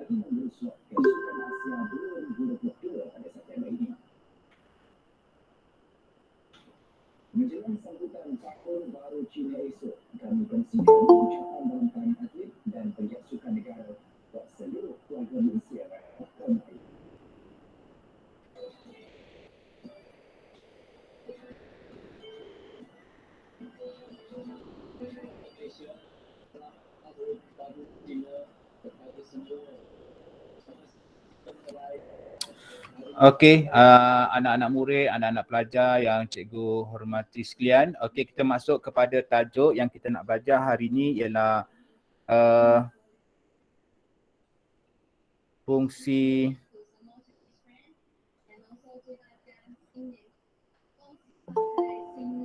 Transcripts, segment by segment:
Menjelang sambutan tahun baru Cina esok, kami kongsikan ucapan dalam Taman Atlet dan pegiat sukan negara buat seluruh keluarga Malaysia. Okey, anak-anak murid, anak-anak pelajar yang cikgu hormati sekalian. Okey, kita masuk kepada tajuk yang kita nak belajar hari ini ialah fungsi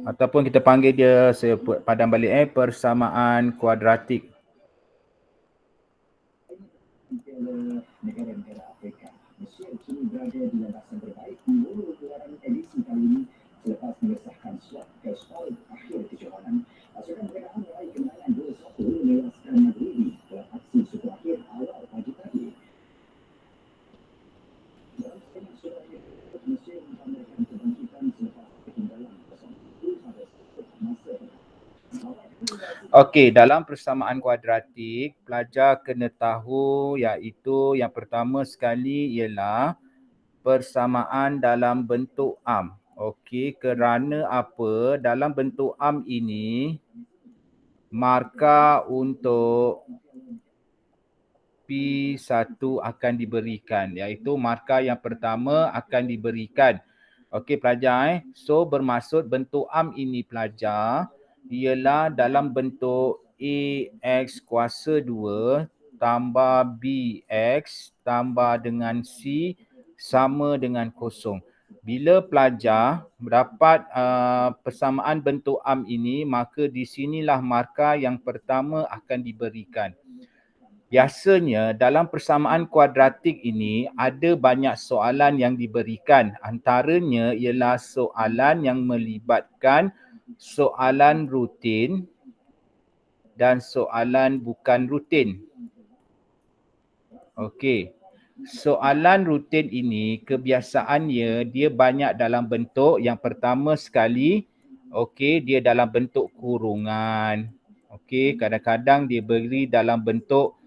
ataupun kita panggil dia padang balik persamaan kuadratik. Negara-negara Afrika, Mesir kini berada di landasan terbaik menurut gelaran edisi kali ini selepas mengesahkan slot ke stol akhir kejohanan. Pasukan mereka meraih kemenangan 2-1 menewaskan Maghribi dalam aksi suku akhir awal pagi tadi. Dalam setengah suku akhir, Mesir mempamerkan kebangkitan selepas ketinggalan 0-1 pada masa Okey, dalam persamaan kuadratik, pelajar kena tahu iaitu yang pertama sekali ialah persamaan dalam bentuk am. Okey, kerana apa? Dalam bentuk am ini, markah untuk P1 akan diberikan, iaitu markah yang pertama akan diberikan. Okey pelajar, so bermaksud bentuk am ini pelajar ialah dalam bentuk AX kuasa 2 tambah BX tambah dengan C sama dengan kosong. Bila pelajar mendapat persamaan bentuk am ini, maka di sinilah markah yang pertama akan diberikan. Biasanya dalam persamaan kuadratik ini ada banyak soalan yang diberikan. Antaranya ialah soalan yang melibatkan soalan rutin dan soalan bukan rutin. Okey. Soalan rutin ini kebiasaannya dia banyak dalam bentuk yang pertama sekali, okey, dia dalam bentuk kurungan. Okey, kadang-kadang dia beri dalam bentuk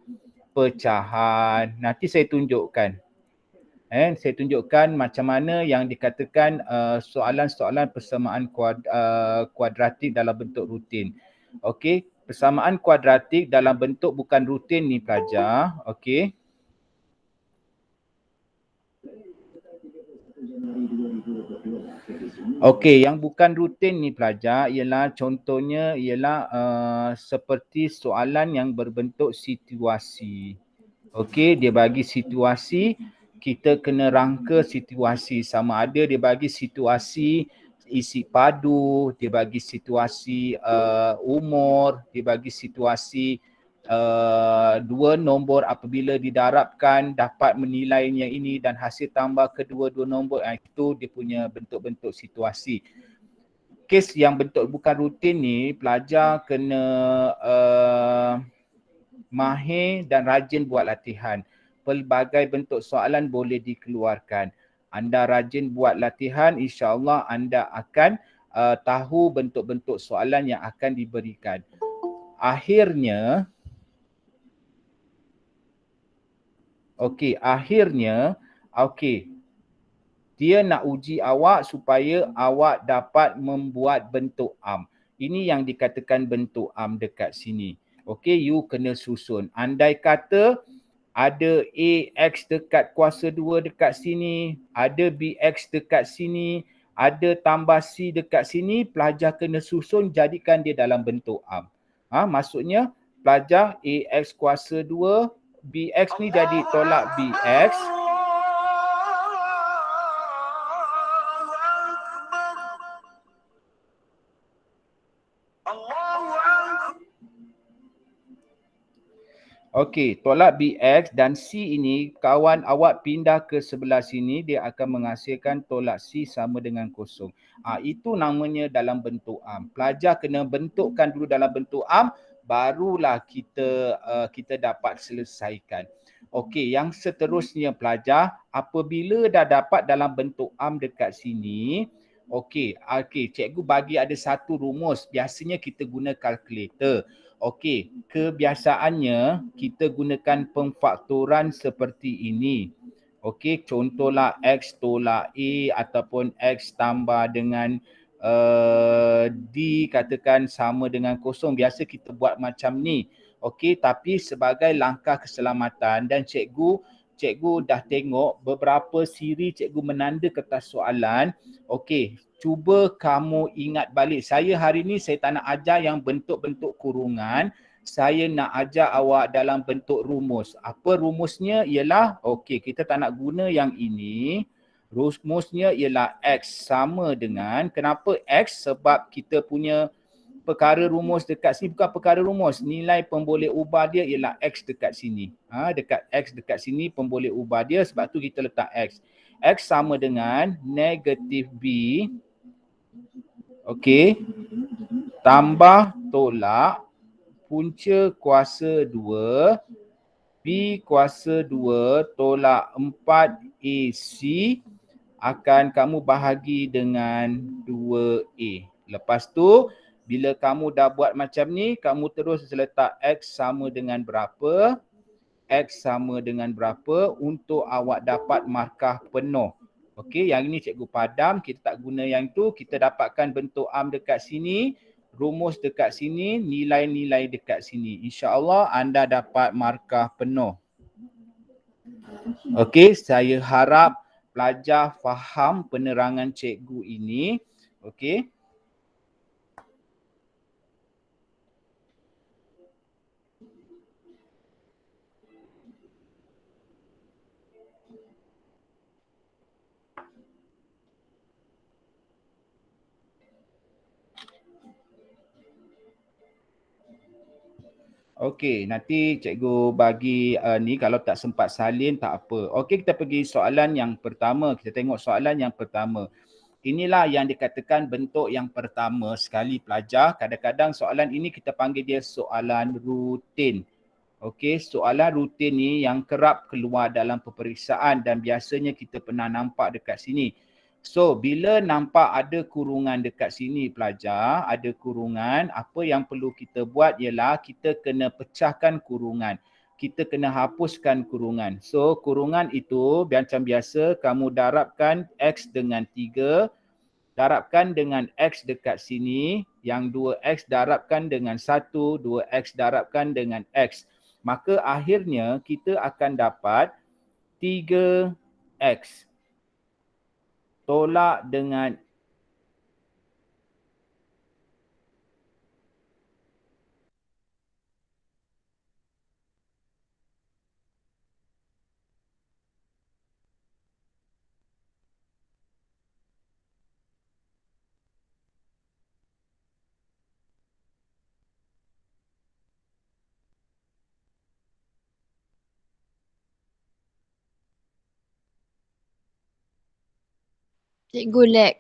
pecahan. Nanti saya tunjukkan. Saya tunjukkan macam mana yang dikatakan soalan-soalan persamaan kuadratik dalam bentuk rutin. Okey, persamaan kuadratik dalam bentuk bukan rutin ni pelajar. Okey. Okey, yang bukan rutin ni pelajar ialah contohnya ialah seperti soalan yang berbentuk situasi. Okey, dia bagi situasi, kita kena rangka situasi. Sama ada dia bagi situasi isi padu, dia bagi situasi umur, dia bagi situasi dua nombor apabila didarabkan dapat menilainya ini dan hasil tambah kedua-dua nombor, itu dia punya bentuk-bentuk situasi. Kes yang bentuk bukan rutin ni pelajar kena mahir dan rajin buat latihan. Pelbagai bentuk soalan boleh dikeluarkan. Anda rajin buat latihan, insya-Allah anda akan tahu bentuk-bentuk soalan yang akan diberikan. Akhirnya dia nak uji awak supaya awak dapat membuat bentuk am. Ini yang dikatakan bentuk am dekat sini. Okey, you kena susun. Andai kata ada AX dekat kuasa 2 dekat sini, ada BX dekat sini, ada tambah C dekat sini, pelajar kena susun jadikan dia dalam bentuk am. Maksudnya pelajar AX kuasa 2, BX ni jadi tolak BX. Okey, tolak BX dan C ini kawan awak pindah ke sebelah sini, dia akan menghasilkan tolak C sama dengan kosong. Itu namanya dalam bentuk am. Pelajar kena bentukkan dulu dalam bentuk am, barulah kita dapat selesaikan. Okey, yang seterusnya pelajar, apabila dah dapat dalam bentuk am dekat sini, okey, cikgu bagi ada satu rumus. Biasanya kita guna kalkulator. Okey, kebiasaannya kita gunakan pemfaktoran seperti ini. Okey, contohlah X tolak A ataupun X tambah dengan D katakan sama dengan kosong. Biasa kita buat macam ni. Okey, tapi sebagai langkah keselamatan dan cikgu dah tengok beberapa siri cikgu menanda kertas soalan. Okey, cuba kamu ingat balik. Saya hari ni saya tak nak ajar yang bentuk-bentuk kurungan. Saya nak ajar awak dalam bentuk rumus. Apa rumusnya ialah, okey, kita tak nak guna yang ini. Rumusnya ialah X sama dengan, kenapa X? Sebab kita punya perkara rumus dekat sini bukan perkara rumus. Nilai pemboleh ubah dia ialah X dekat sini. Dekat X dekat sini pemboleh ubah dia, sebab tu kita letak X. X sama dengan negatif B. Okey. Tambah tolak punca kuasa 2. B kuasa 2 tolak 4AC akan kamu bahagi dengan 2A. Lepas tu, bila kamu dah buat macam ni, kamu terus letak X sama dengan berapa. X sama dengan berapa untuk awak dapat markah penuh. Okey, yang ini cikgu padam. Kita tak guna yang tu. Kita dapatkan bentuk am dekat sini. Rumus dekat sini. Nilai-nilai dekat sini. InsyaAllah anda dapat markah penuh. Okey, saya harap pelajar faham penerangan cikgu ini. Okey. Okey, nanti cikgu bagi ni kalau tak sempat salin tak apa. Okey, kita pergi soalan yang pertama. Kita tengok soalan yang pertama. Inilah yang dikatakan bentuk yang pertama sekali pelajar. Kadang-kadang soalan ini kita panggil dia soalan rutin. Okey, soalan rutin ni yang kerap keluar dalam peperiksaan dan biasanya kita pernah nampak dekat sini. So, bila nampak ada kurungan dekat sini pelajar, ada kurungan, apa yang perlu kita buat ialah kita kena pecahkan kurungan. Kita kena hapuskan kurungan. So, kurungan itu macam biasa kamu darabkan X dengan 3, darabkan dengan X dekat sini, yang 2X darabkan dengan 1, 2X darabkan dengan X. Maka akhirnya kita akan dapat 3X. Tolak dengan Cikgu lag.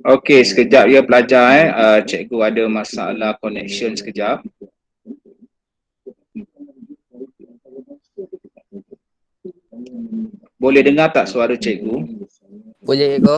Okey, sekejap ya pelajar cikgu ada masalah connection sekejap. Boleh dengar tak suara cikgu? Boleh cikgu?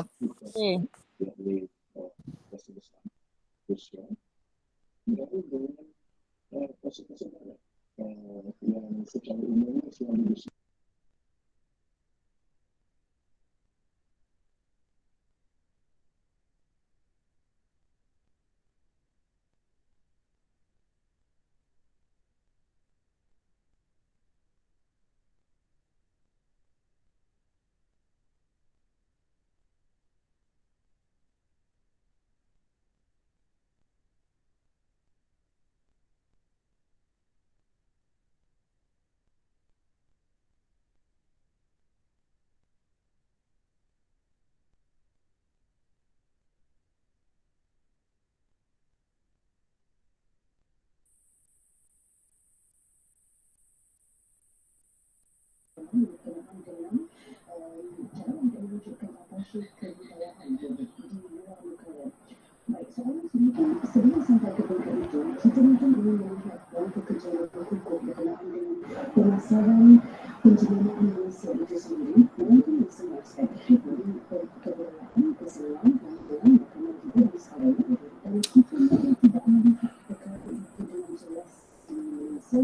Sebelum sampai ke tingkat itu, kita mungkin ingin melihat langkah kerja hukum berkenaan dengan pemasaran penjenayaan Malaysia itu sendiri mungkin di semua aspek dari keberadaan, keselamatan dan makanan kita di sekarang dan kita mungkin tidak melihat perkara itu dengan jelas di Malaysia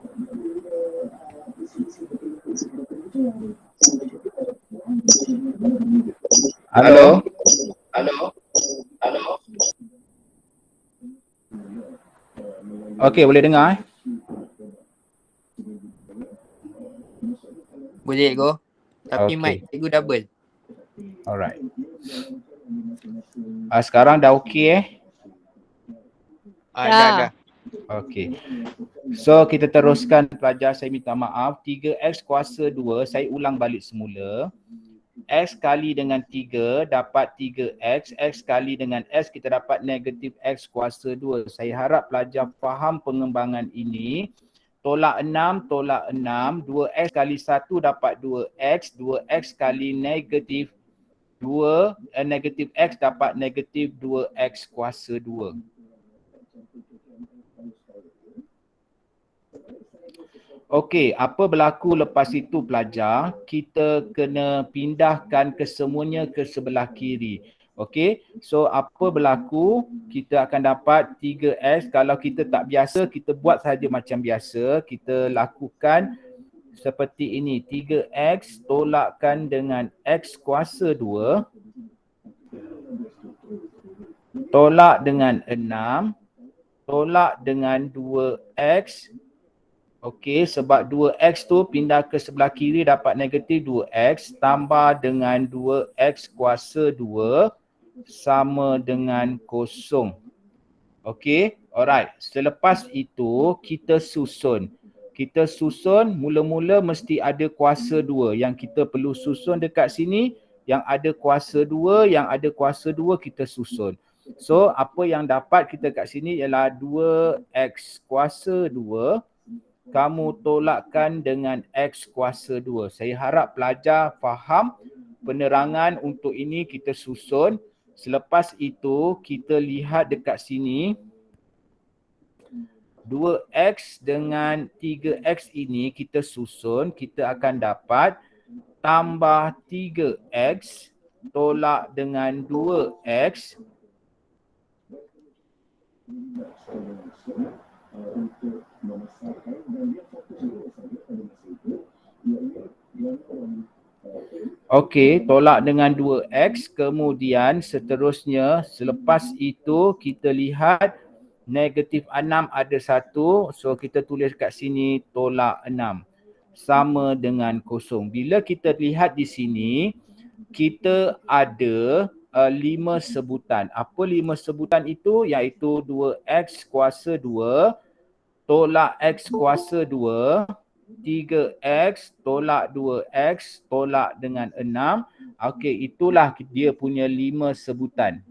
bila isu-isu berkenaan Halo? Okey, boleh dengar? Boleh cikgu. Tapi Okey. mic cikgu double. Alright. Sekarang dah okey Dah. Okey. So kita teruskan pelajar, saya minta maaf. 3x kuasa 2, saya ulang balik semula. X kali dengan 3 dapat 3x. X kali dengan S kita dapat negatif X kuasa 2. Saya harap pelajar faham pengembangan ini. Tolak 6, 2x kali 1 dapat 2x. 2x kali negatif 2, negatif X dapat negatif 2x kuasa 2. Okey, apa berlaku lepas itu pelajar? Kita kena pindahkan kesemuanya ke sebelah kiri. Okey, so apa berlaku? Kita akan dapat 3x. Kalau kita tak biasa, kita buat saja macam biasa. Kita lakukan seperti ini. 3x tolakkan dengan x kuasa 2. Tolak dengan 6. Tolak dengan 2x. Okey, sebab 2x tu pindah ke sebelah kiri dapat negatif 2x tambah dengan 2x kuasa 2 sama dengan 0. Okey, alright. Selepas itu kita susun. Kita susun, mula-mula mesti ada kuasa 2. Yang kita perlu susun dekat sini, yang ada kuasa 2, yang ada kuasa 2 kita susun. So, apa yang dapat kita kat sini ialah 2x kuasa 2. Kamu tolakkan dengan X kuasa 2. Saya harap pelajar faham penerangan untuk ini kita susun. Selepas itu kita lihat dekat sini. 2X dengan 3X ini kita susun. Kita akan dapat tambah 3X tolak dengan 2X. Okey, tolak dengan 2x. Kemudian seterusnya, selepas itu kita lihat negatif 6 ada 1. So kita tulis kat sini tolak 6. Sama dengan 0. Bila kita lihat di sini, kita ada 5 sebutan. Apa 5 sebutan itu? Iaitu 2x kuasa 2 tolak x kuasa 2. 3x tolak 2x tolak dengan 6. Okey, itulah dia punya 5 sebutan.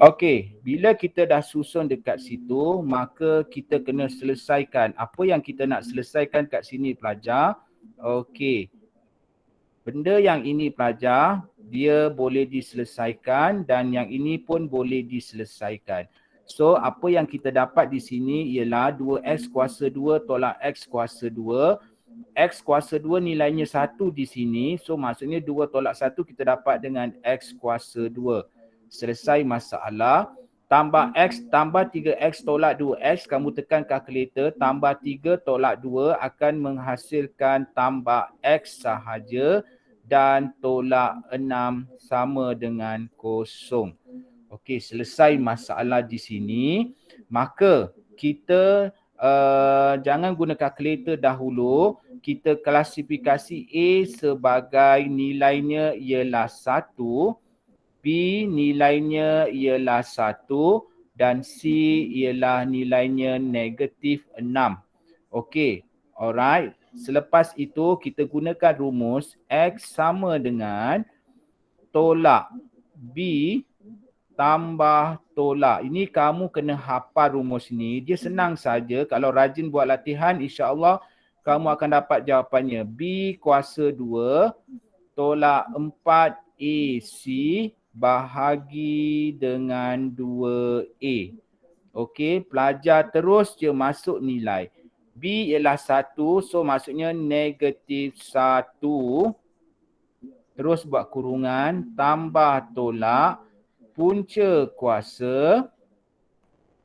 Okey, bila kita dah susun dekat situ, maka kita kena selesaikan apa yang kita nak selesaikan kat sini pelajar. Okey. Benda yang ini pelajar, dia boleh diselesaikan dan yang ini pun boleh diselesaikan. So, apa yang kita dapat di sini ialah 2x kuasa 2 tolak x kuasa 2. X kuasa 2 nilainya 1 di sini. So, maksudnya 2 tolak 1 kita dapat dengan x kuasa 2. Selesai masalah. Tambah x tambah 3x tolak 2x. Kamu tekan kalkulator. Tambah 3 tolak 2 akan menghasilkan tambah x sahaja. Dan tolak 6 sama dengan kosong. Okey, selesai masalah di sini. Maka kita jangan guna kalkulator dahulu. Kita klasifikasi A sebagai nilainya ialah 1, B nilainya ialah 1 dan C ialah nilainya negatif 6. Okey, alright. Selepas itu kita gunakan rumus X sama dengan tolak B tambah tolak. Ini kamu kena hafal rumus ni. Dia senang saja. Kalau rajin buat latihan, insya-Allah kamu akan dapat jawapannya. B kuasa 2 tolak 4AC bahagi dengan 2A. Okey, pelajar terus je masuk nilai. B ialah 1, so maksudnya negatif 1. Terus buat kurungan, tambah tolak. Punca kuasa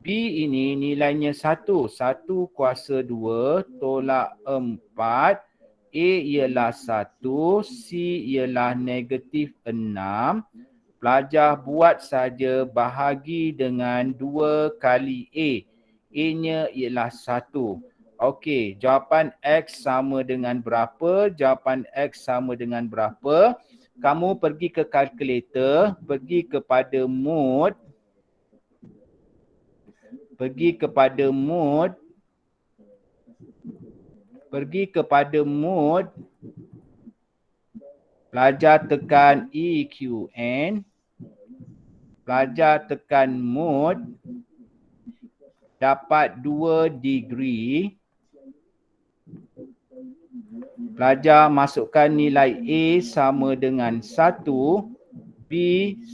B ini nilainya 1. 1 kuasa 2 tolak 4. A ialah 1. C ialah negatif 6. Pelajar buat saja bahagi dengan 2 kali A. A-nya ialah 1. Okey, jawapan X sama dengan berapa? Jawapan X sama dengan berapa? Kamu pergi ke kalkulator, pergi kepada mode. Pergi kepada mode. Pelajar tekan EQN. Pelajar tekan mode. Dapat 2 degree. Pelajar masukkan nilai A sama dengan 1, B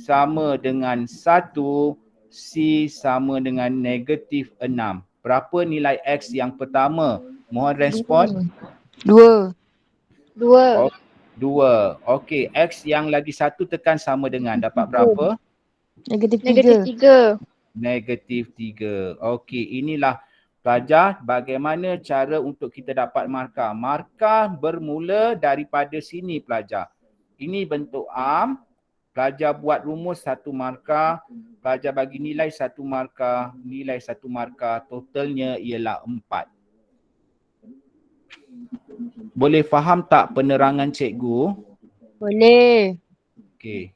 sama dengan 1, C sama dengan negatif 6. Berapa nilai X yang pertama? Mohon respon. 2. 2. 2. Okey, X yang lagi 1 tekan sama dengan dapat berapa? Negatif Negatif 3. 3. Negatif 3. Okey, inilah pelajar bagaimana cara untuk kita dapat markah. Markah bermula daripada sini pelajar. Ini bentuk arm. Pelajar buat rumus 1 markah. Pelajar bagi nilai 1 markah. Nilai 1 markah. Totalnya ialah 4. Boleh faham tak penerangan cikgu? Boleh. Okey.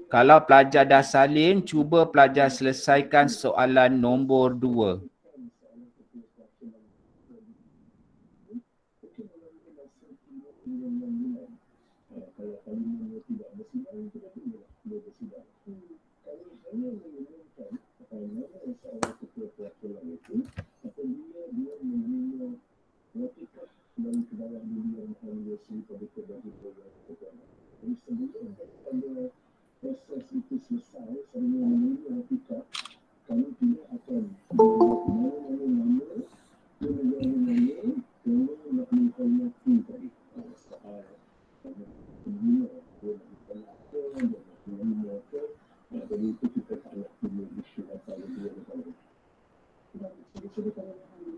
Kalau pelajar dah salin, cuba pelajar selesaikan soalan nombor 2.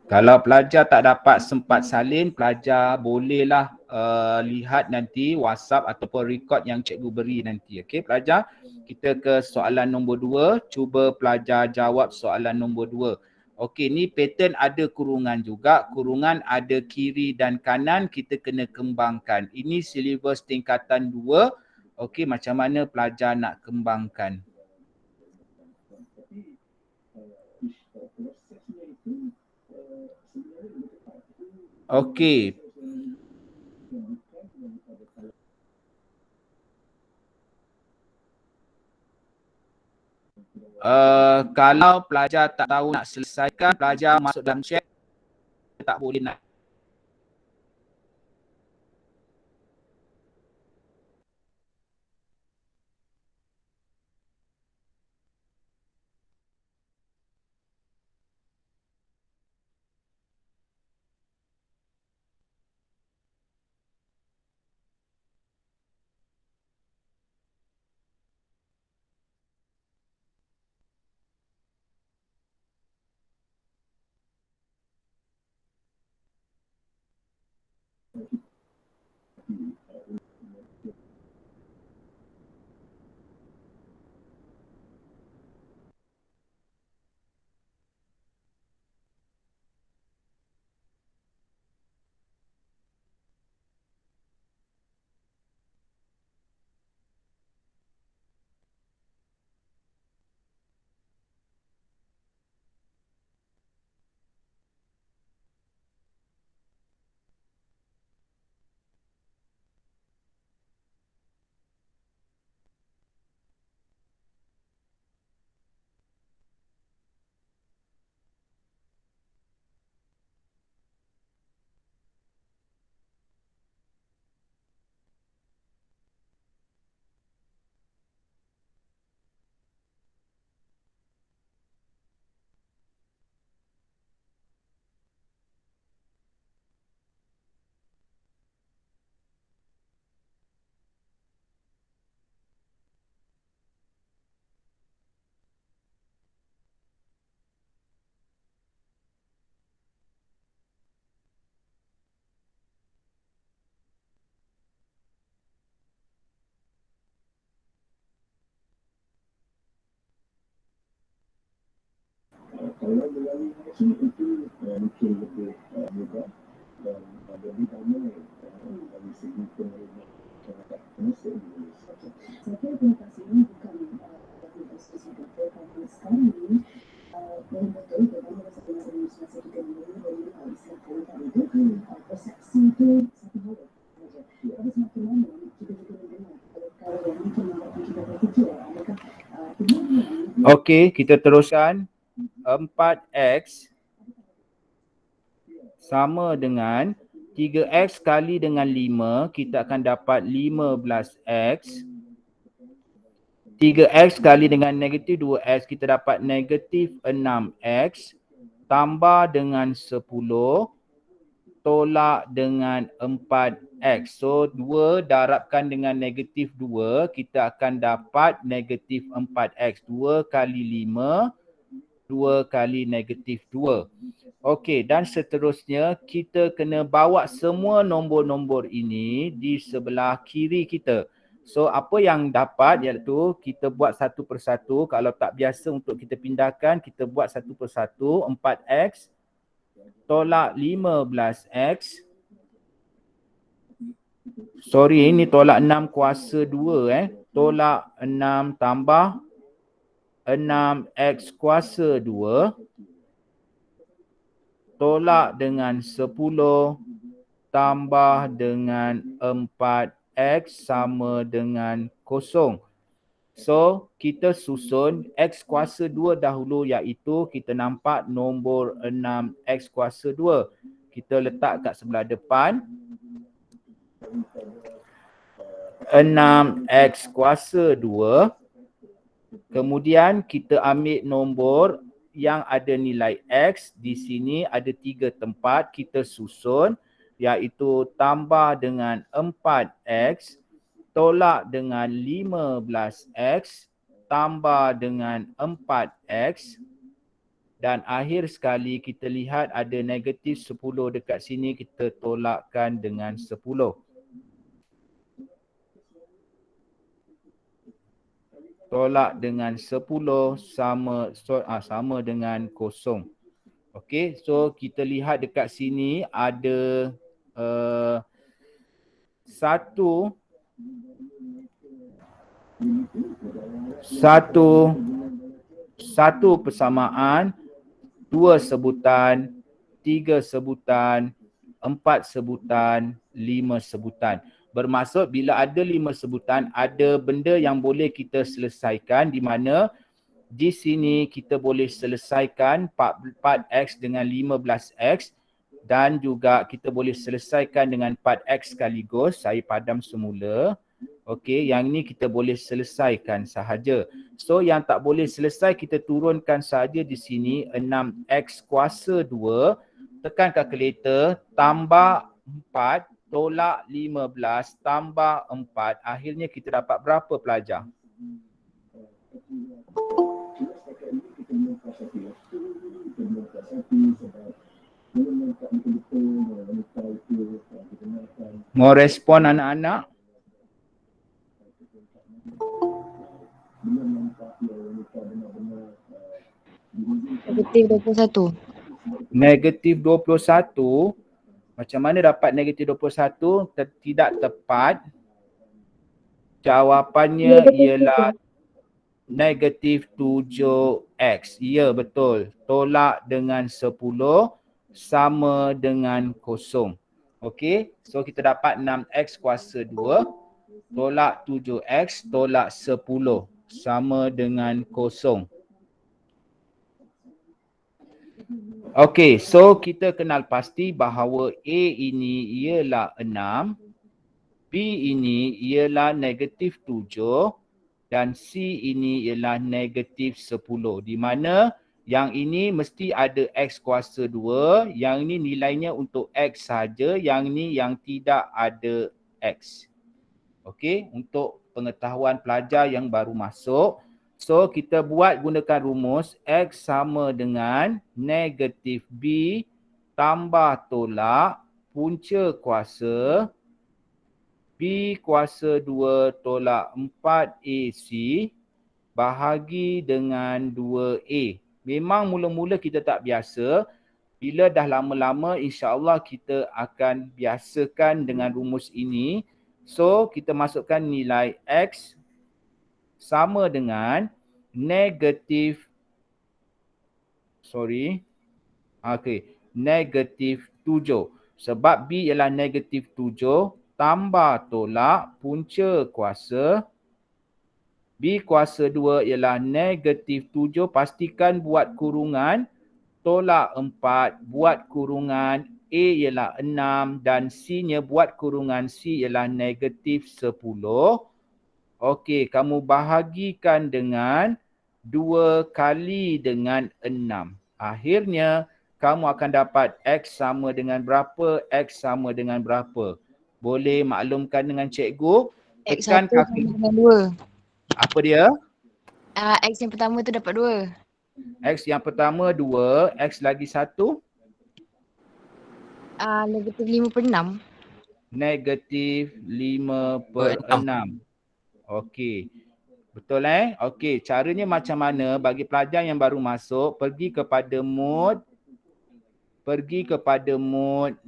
Kalau pelajar tak dapat sempat salin, pelajar bolehlah lihat nanti WhatsApp ataupun record yang cikgu beri nanti. Okey pelajar, kita ke soalan nombor 2. Cuba pelajar jawab soalan nombor 2. Okey, ni pattern ada kurungan juga. Kurungan ada kiri dan kanan, kita kena kembangkan. Ini silibus tingkatan 2. Okey, macam mana pelajar nak kembangkan? Okey. Kalau pelajar tak tahu nak selesaikan, pelajar masuk dalam chat, tak boleh nak. Kalau melalui hasil itu mungkin lebih mudah dan lebih ramai dari segi penerimaan masyarakat Malaysia di Malaysia. Saya kira komunikasi ini bukan dari spesifik kerana sekarang ini memang betul bagaimana masa kita mengenai Islam Kalimantan itu persepsi itu satu hal saja. Tapi semakin lama kita juga mendengar kalau yang mungkin membuatkan kita berfikir adakah Okey, kita teruskan. 4x sama dengan 3x kali dengan 5, kita akan dapat 15x. 3x kali dengan negatif 2x, kita dapat negatif 6x. Tambah dengan 10, tolak dengan 4x. So 2 darabkan dengan negatif 2, kita akan dapat negatif 4x. 2 kali 5, 2 kali negatif 2. Okey, dan seterusnya kita kena bawa semua nombor-nombor ini di sebelah kiri kita. So apa yang dapat iaitu kita buat satu persatu. Kalau tak biasa untuk kita pindahkan, kita buat satu persatu. 4x tolak 15x. Sorry, ini tolak 6 kuasa 2 Tolak 6 tambah 6x kuasa 2 tolak dengan 10 tambah dengan 4x sama dengan 0. So, kita susun x kuasa 2 dahulu iaitu kita nampak nombor 6x kuasa 2. Kita letak kat sebelah depan. 6x kuasa 2. Kemudian kita ambil nombor yang ada nilai x. Di sini ada 3 tempat kita susun iaitu tambah dengan 4x tolak dengan 15x tambah dengan 4x dan akhir sekali kita lihat ada negatif 10 dekat sini, kita tolakkan dengan 10. Tolak dengan 10 sama dengan 0. Okey, so kita lihat dekat sini ada satu persamaan, 2 sebutan, 3 sebutan, 4 sebutan, 5 sebutan. Bermaksud bila ada 5 sebutan, ada benda yang boleh kita selesaikan di mana Di sini kita boleh selesaikan 4x dengan 15x dan juga kita boleh selesaikan dengan 4x sekaligus. Saya padam semula. Okey, yang ni kita boleh selesaikan sahaja. So yang tak boleh selesai kita turunkan saja di sini 6x kuasa 2. Tekan kalkulator, tambah 4 tolak 15 tambah 4. Akhirnya kita dapat berapa pelajar? Mau respon anak-anak? Negatif 21. Negatif 21. Macam mana dapat negatif 21? Tidak tepat. Jawapannya ialah negatif 7x. Ya, betul. Tolak dengan 10 sama dengan kosong. Okey, so kita dapat 6x kuasa 2 tolak 7x tolak 10 sama dengan kosong. Okey, so kita kenal pasti bahawa A ini ialah 6, B ini ialah negatif 7 dan C ini ialah negatif 10. Di mana yang ini mesti ada X kuasa 2, yang ini nilainya untuk X saja, yang ini yang tidak ada X. Okey, untuk pengetahuan pelajar yang baru masuk. So kita buat gunakan rumus X sama dengan negatif B tambah tolak punca kuasa B kuasa 2 tolak 4AC bahagi dengan 2A. Memang mula-mula kita tak biasa. Bila dah lama-lama insya-Allah kita akan biasakan dengan rumus ini. So kita masukkan nilai X sama dengan negatif negatif 7. Sebab B ialah negatif 7 tambah tolak punca kuasa B kuasa 2 ialah negatif 7. Pastikan buat kurungan. Tolak 4 buat kurungan. A ialah 6 dan C-nya buat kurungan C ialah negatif 10. Okey, kamu bahagikan dengan 2 kali dengan 6. Akhirnya, kamu akan dapat X sama dengan berapa? X sama dengan berapa? Boleh maklumkan dengan cikgu? Tekan X1 sama dengan 2. apa dia? X yang pertama tu dapat 2. X yang pertama 2, X lagi 1? Negatif 5/6. Negatif 5/6. Okey. Betul Okey, caranya macam mana bagi pelajar yang baru masuk, pergi kepada mode. Pergi kepada mode.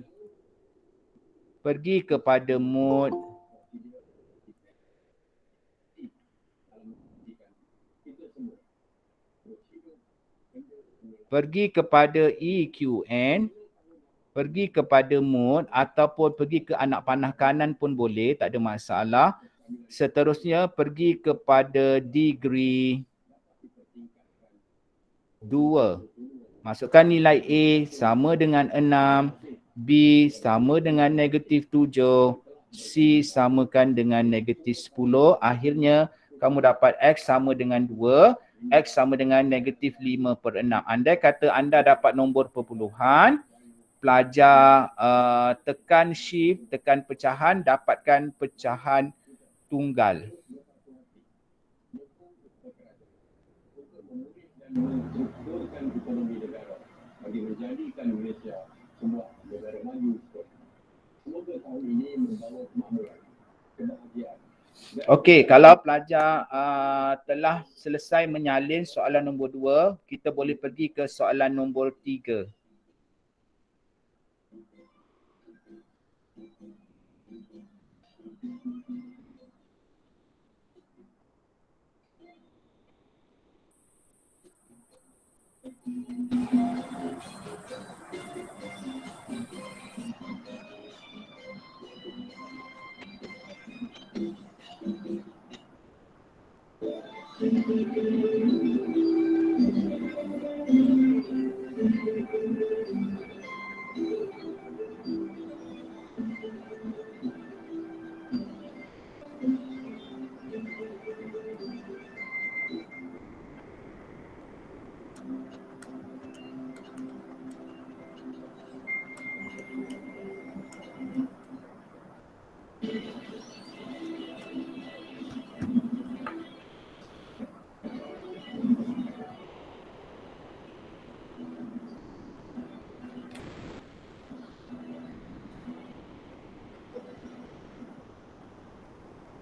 Pergi kepada EQN, pergi kepada mode ataupun pergi ke anak panah kanan pun boleh, tak ada masalah. Seterusnya pergi kepada degree 2. Masukkan nilai A sama dengan 6, B sama dengan negatif 7, C samakan dengan negatif 10. Akhirnya kamu dapat X sama dengan 2. X sama dengan negatif 5/6. Andai kata anda dapat nombor perpuluhan, pelajar tekan shift, tekan pecahan, dapatkan pecahan tunggal. Menstrukturkan ekonomi negara bagi menjadikan Malaysia sebuah negara maju. Semoga tahun ini membawa kemakmuran, kebahagiaan. Okey, kalau pelajar telah selesai menyalin soalan nombor 2, kita boleh pergi ke soalan nombor 3.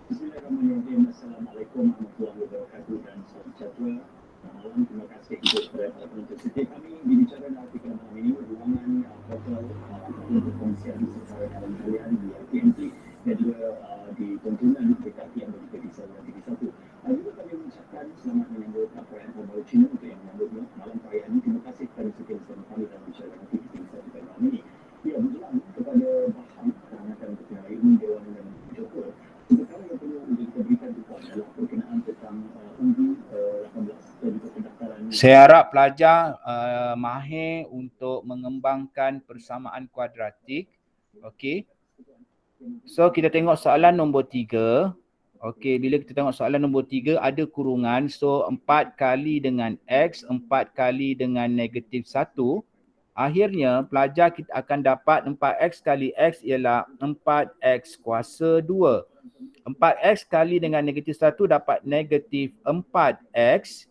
Bismillahirrahmanirrahim. Assalamualaikum warahmatullahi wabarakatuh dan salam sejahtera. Malam, terima kasih kepada para penonton setia kami di Bicara Artikel malam ini. Ruangan portal ataupun perkongsian secara dalam kalian di RTMT dan juga di tontonan PKP yang berada di saluran TV1. Juga kami mengucapkan selamat menyambut perayaan Tahun Baru Cina untuk yang menyambutnya malam perayaan ini. Terima kasih kepada setia bersama kami dalam Bicara TV1 pada malam ini. Ya, menjelang kepada bahan perangatan untuk hari ini Dewan dan Joko. Perkara yang perlu diberikan itu adalah berkenaan tentang undi 18 dan juga pendaftaran. Saya harap pelajar mahir untuk mengembangkan persamaan kuadratik. Okey. So kita tengok soalan nombor 3. Okey, bila kita tengok soalan nombor 3 ada kurungan. So 4 kali dengan X, 4 kali dengan negatif 1. Akhirnya pelajar kita akan dapat 4X kali X ialah 4X kuasa 2. 4X kali dengan negatif 1 dapat negatif 4X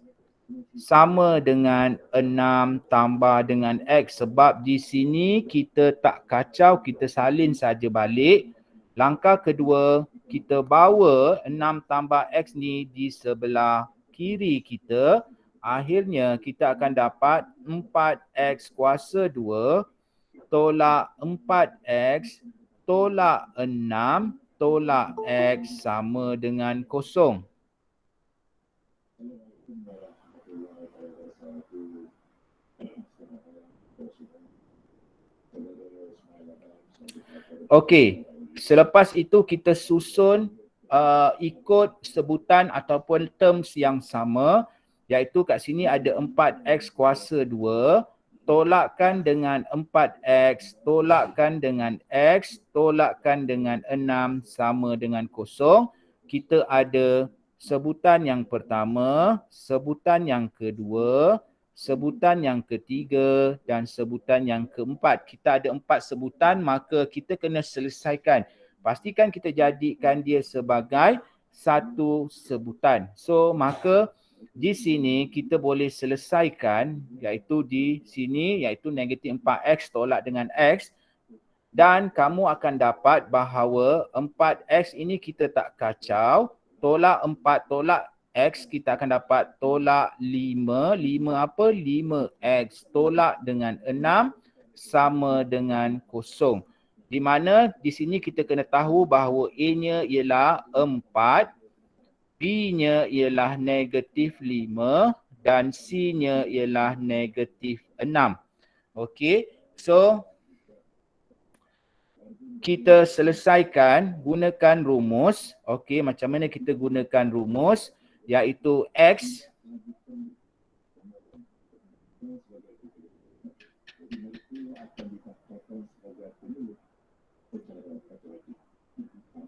sama dengan 6 tambah dengan X. Sebab di sini kita tak kacau, kita salin saja balik. Langkah kedua, kita bawa 6 tambah X ni di sebelah kiri kita. Akhirnya kita akan dapat 4X kuasa 2 tolak 4X tolak 6 tolak X sama dengan 0. Okey, selepas itu kita susun ikut sebutan ataupun terms yang sama, iaitu kat sini ada 4X kuasa 2 tolakkan dengan 4X, tolakkan dengan X, tolakkan dengan 6 sama dengan 0. Kita ada sebutan yang pertama, sebutan yang kedua, sebutan yang ketiga dan sebutan yang keempat. Kita ada 4 sebutan, maka kita kena selesaikan. Pastikan kita jadikan dia sebagai satu sebutan. So, maka di sini kita boleh selesaikan, iaitu di sini iaitu negatif 4X tolak dengan X, dan kamu akan dapat bahawa 4X ini kita tak kacau, tolak 4 tolak X kita akan dapat tolak 5, 5 apa? 5X tolak dengan 6 sama dengan 0. Di mana di sini kita kena tahu bahawa A-nya ialah 4, B-nya ialah negatif 5 dan C-nya ialah negatif 6. Okey, so kita selesaikan gunakan rumus. Okey, macam mana kita gunakan rumus? Iaitu X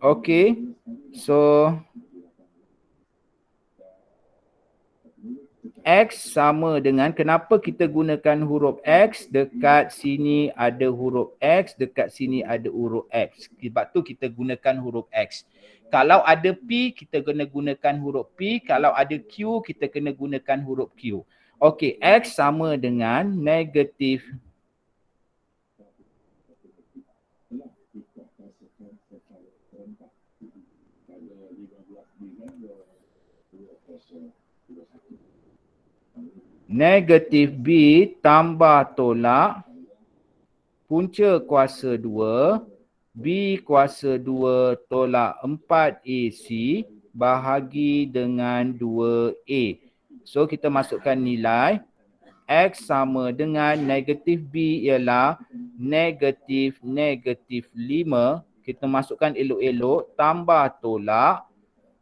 okey, so X sama dengan, kenapa kita gunakan huruf X? Dekat sini ada huruf X, dekat sini ada huruf X. Sebab tu kita gunakan huruf X. Kalau ada P, kita kena gunakan huruf P. Kalau ada Q, kita kena gunakan huruf Q. Okey, X sama dengan negatif negatif B tambah tolak punca kuasa 2 B kuasa 2 tolak 4AC bahagi dengan 2A. So kita masukkan nilai X sama dengan negatif B ialah negatif 5. Kita masukkan elok-elok tambah tolak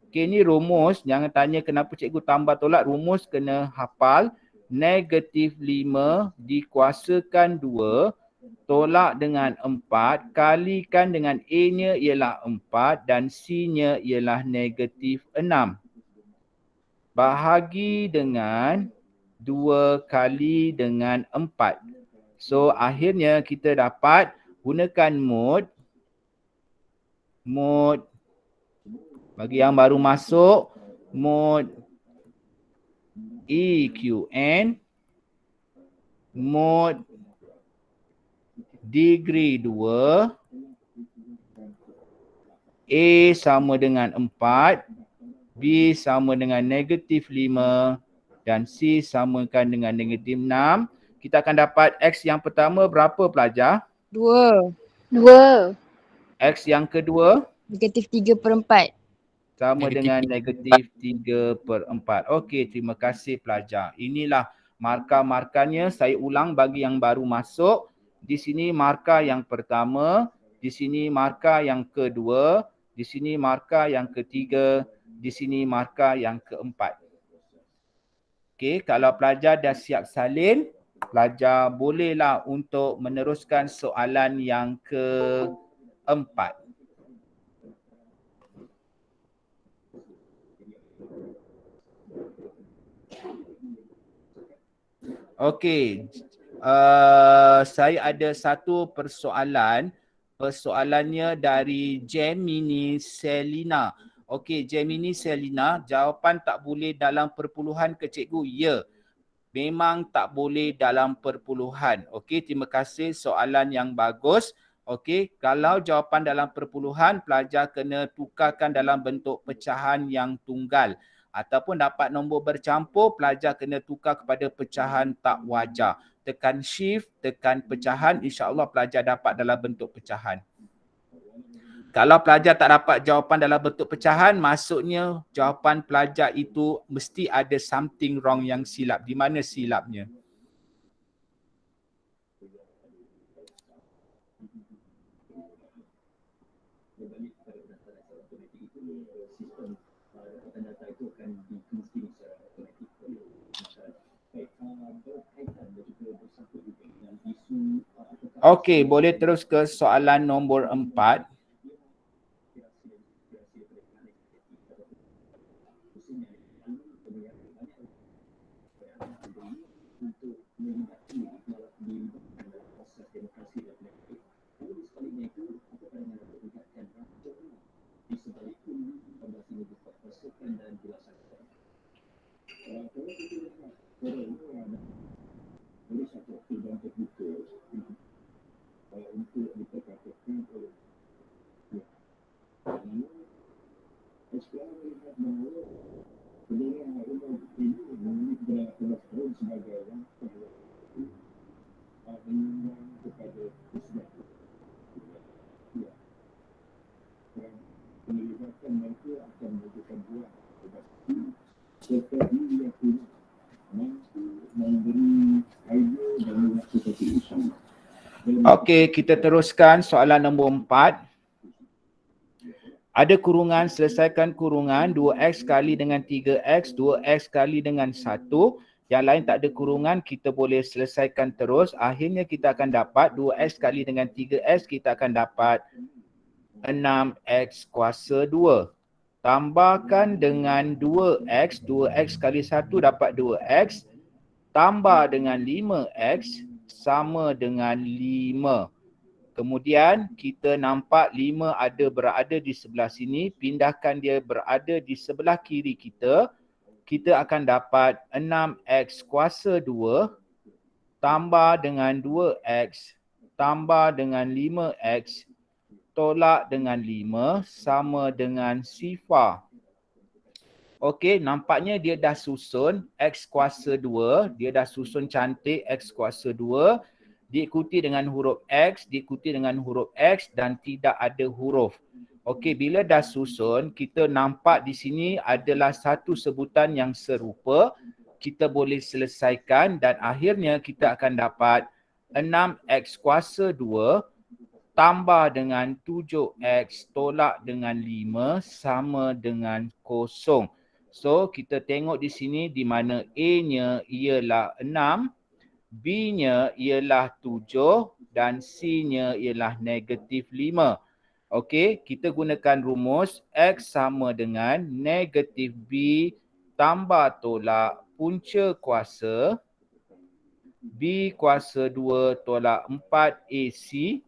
Okey, ni rumus. Jangan tanya kenapa cikgu tambah tolak. Rumus kena hafal. Negatif 5 dikuasakan 2 tolak dengan 4 kalikan dengan A-nya ialah 4 dan C-nya ialah negatif 6. Bahagi dengan 2 kali dengan 4. So akhirnya kita dapat gunakan mod bagi yang baru masuk, mod EQN, mod degree 2, A sama dengan 4, B sama dengan negatif 5 dan C samakan dengan negatif 6. Kita akan dapat X yang pertama berapa pelajar? 2. X yang kedua? Negatif 3/4. Sama dengan negatif 3/4. Okey, terima kasih pelajar. Inilah markah-markahnya. Saya ulang bagi yang baru masuk. Di sini markah yang pertama, di sini markah yang kedua, di sini markah yang ketiga, di sini markah yang keempat. Okey, kalau pelajar dah siap salin, pelajar bolehlah untuk meneruskan soalan yang keempat. Okey, saya ada satu persoalan. Persoalannya dari Gemini Selina. Okey, Gemini Selina, jawapan tak boleh dalam perpuluhan ke cikgu? Ya, memang tak boleh dalam perpuluhan. Okey, terima kasih soalan yang bagus. Okey, kalau jawapan dalam perpuluhan, pelajar kena tukarkan dalam bentuk pecahan yang tunggal. Ataupun dapat nombor bercampur, pelajar kena tukar kepada pecahan tak wajar. Tekan shift, tekan pecahan, insya-Allah pelajar dapat dalam bentuk pecahan. Kalau pelajar tak dapat jawapan dalam bentuk pecahan, maksudnya jawapan pelajar itu mesti ada something wrong yang silap. Di mana silapnya? Okey, boleh terus ke soalan nombor 4. Okey, kita teruskan soalan nombor 4. Ada kurungan, selesaikan kurungan 2x kali dengan 3x, 2x kali dengan 1. Yang lain tak ada kurungan, kita boleh selesaikan terus. Akhirnya kita akan dapat 2x kali dengan 3x, kita akan dapat 6x kuasa 2. Tambahkan dengan 2x, 2x kali 1 dapat 2x. Tambah dengan 5x sama dengan 5. Kemudian kita nampak 5 berada di sebelah sini. Pindahkan dia berada di sebelah kiri kita. Kita akan dapat 6x kuasa 2 tambah dengan 2x tambah dengan 5x tolak dengan 5 sama dengan sifar. Okey, nampaknya dia dah susun x kuasa 2. Dia dah susun cantik x kuasa 2. Diikuti dengan huruf x, diikuti dengan huruf x dan tidak ada huruf. Okey, bila dah susun, kita nampak di sini adalah satu sebutan yang serupa. Kita boleh selesaikan dan akhirnya kita akan dapat 6x kuasa 2 tambah dengan 7x tolak dengan 5 sama dengan 0. So kita tengok di sini di mana A-nya ialah 6, B-nya ialah 7 dan C-nya ialah negatif 5. Okey, kita gunakan rumus X sama dengan negatif B tambah tolak punca kuasa B kuasa 2 tolak 4 AC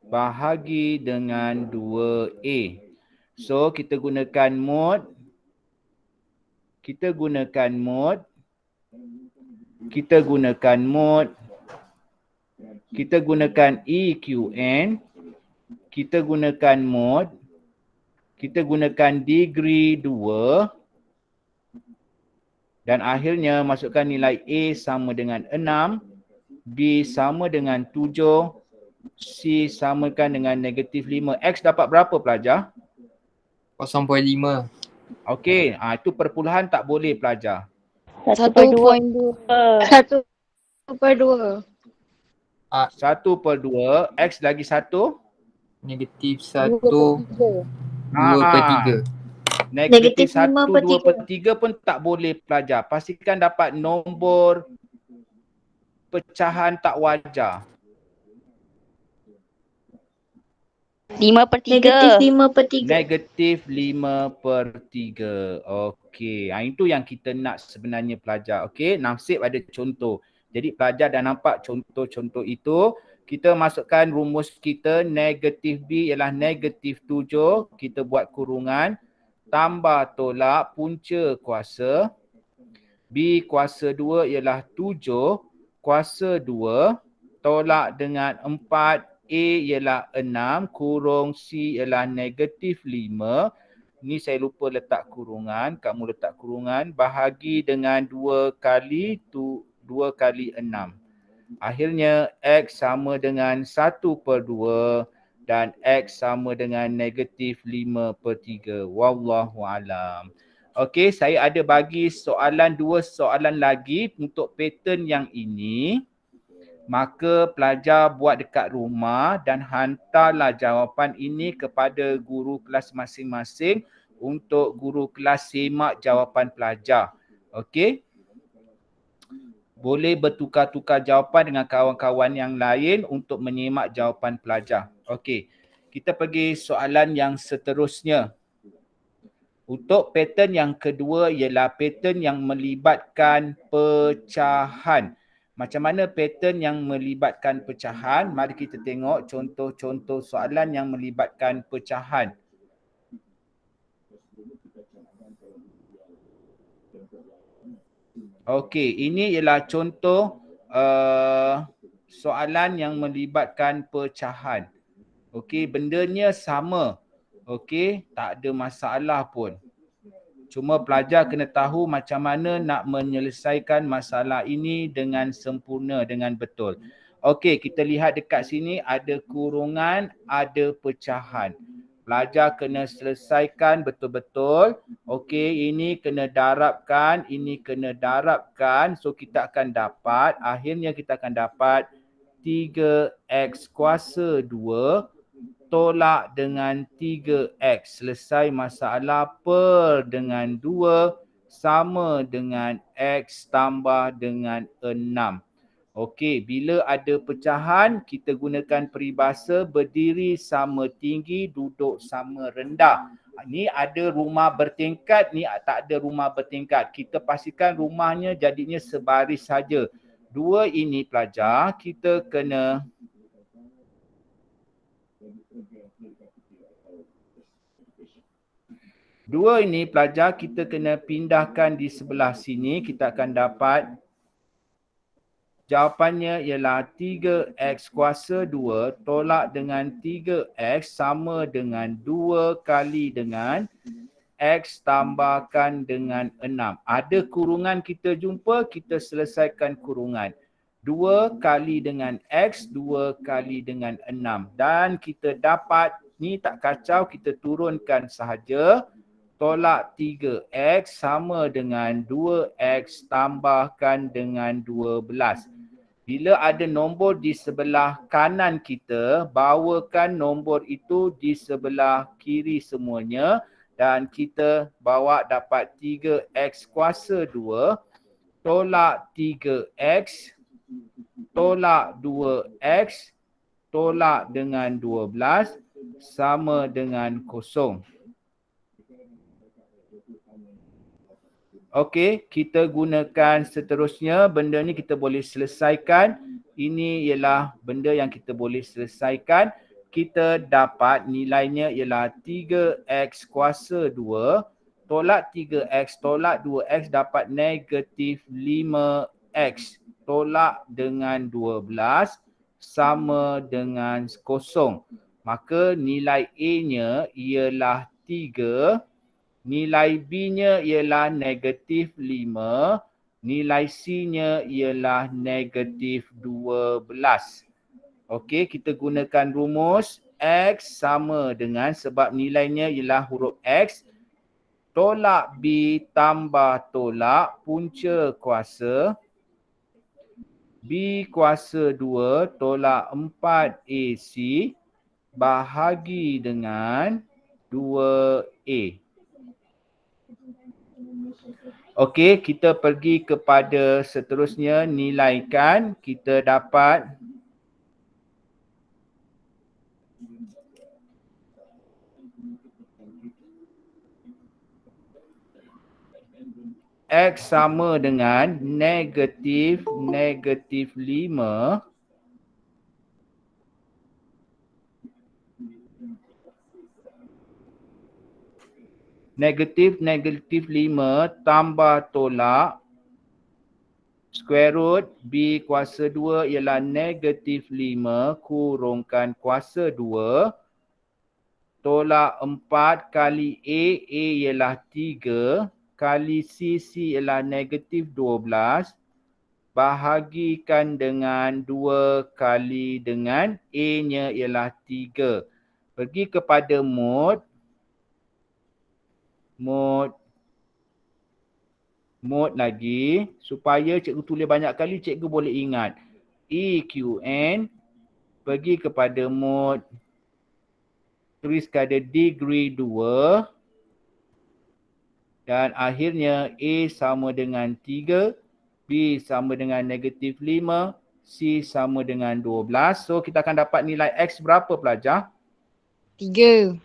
bahagi dengan 2A. So kita gunakan mod. Kita gunakan mod. Kita gunakan EQN. Kita gunakan mod. Kita gunakan degree 2. Dan akhirnya masukkan nilai A sama dengan 6. B sama dengan 7. C samakan dengan negatif 5. X dapat berapa pelajar? 0.5. Okey, itu perpuluhan tak boleh pelajar. 1.2. 1/2. 1/2, X lagi 1. Negatif 1, 2/3. Negatif 1, 2/3 pun tak boleh pelajar. Pastikan dapat nombor pecahan tak wajar. 5/3. Negatif 5/3. Okey, itu yang kita nak sebenarnya pelajar. Okey, nasib ada contoh. Jadi pelajar dah nampak contoh-contoh itu. Kita masukkan rumus kita, negatif B ialah negatif 7. Kita buat kurungan. Tambah tolak punca kuasa. B kuasa 2 ialah 7. Kuasa 2 tolak dengan 4. A ialah 6 kurung C ialah negatif 5. Ni saya lupa letak kurungan. Kamu letak kurungan. Bahagi dengan 2 kali 6. Akhirnya X sama dengan 1/2 dan X sama dengan negatif 5/3. Wallahualam. Okey, saya ada bagi dua soalan lagi untuk pattern yang ini. Maka pelajar buat dekat rumah dan hantarlah jawapan ini kepada guru kelas masing-masing untuk guru kelas semak jawapan pelajar. Okey? Boleh bertukar-tukar jawapan dengan kawan-kawan yang lain untuk menyemak jawapan pelajar. Okey. Kita pergi soalan yang seterusnya. Untuk pattern yang kedua ialah pattern yang melibatkan pecahan. Macam mana pattern yang melibatkan pecahan? Mari kita tengok contoh-contoh soalan yang melibatkan pecahan. Okey, ini ialah contoh soalan yang melibatkan pecahan. Okey, bendanya sama. Okey, tak ada masalah pun. Cuma pelajar kena tahu macam mana nak menyelesaikan masalah ini dengan sempurna, dengan betul. Okey, kita lihat dekat sini ada kurungan, ada pecahan. Pelajar kena selesaikan betul-betul. Okey, ini kena darabkan, ini kena darabkan. So kita akan dapat, akhirnya kita akan dapat 3x kuasa 2 tolak dengan 3x. Selesai masalah per dengan 2 sama dengan x tambah dengan 6. Okey, bila ada pecahan, kita gunakan peribahasa berdiri sama tinggi, duduk sama rendah. Ni ada rumah bertingkat, ni tak ada rumah bertingkat. Kita pastikan rumahnya jadinya sebaris saja. Dua ini pelajar, kita kena dua ini pelajar kita kena pindahkan di sebelah sini. Kita akan dapat jawapannya ialah 3x kuasa 2 tolak dengan 3x sama dengan 2 kali dengan x tambahkan dengan 6. Ada kurungan kita jumpa, kita selesaikan kurungan. 2 kali dengan x, 2 kali dengan 6. Dan kita dapat, ni tak kacau, kita turunkan sahaja. Tolak 3x sama dengan 2x tambahkan dengan 12. Bila ada nombor di sebelah kanan kita, bawakan nombor itu di sebelah kiri semuanya dan kita bawa dapat 3x kuasa 2 tolak 3x tolak 2x tolak dengan 12 sama dengan 0. Okey, kita gunakan seterusnya. Benda ni kita boleh selesaikan. Ini ialah benda yang kita boleh selesaikan. Kita dapat nilainya ialah 3x kuasa 2 tolak 3x tolak 2x dapat negatif 5x tolak dengan 12 sama dengan 0. Maka nilai A-nya ialah 3. Nilai B-nya ialah negatif 5. Nilai C-nya ialah negatif 12. Okey, kita gunakan rumus X sama dengan sebab nilainya ialah huruf X. Tolak B tambah tolak punca kuasa. B kuasa 2 tolak 4AC bahagi dengan 2A. Okey, kita pergi kepada seterusnya nilaikan. Kita dapat X sama dengan negatif 5 negatif 5 tambah tolak square root B kuasa 2 ialah negatif 5 kurungkan kuasa 2 tolak 4 kali A ialah 3 kali C ialah negatif 12 bahagikan dengan 2 kali dengan A-nya ialah 3. Pergi kepada mod lagi supaya cikgu tulis banyak kali cikgu boleh ingat. EQN pergi kepada mod tulis kada degree 2 dan akhirnya A sama dengan 3, B sama dengan negatif 5, C sama dengan 12. So kita akan dapat nilai X berapa pelajar? 3.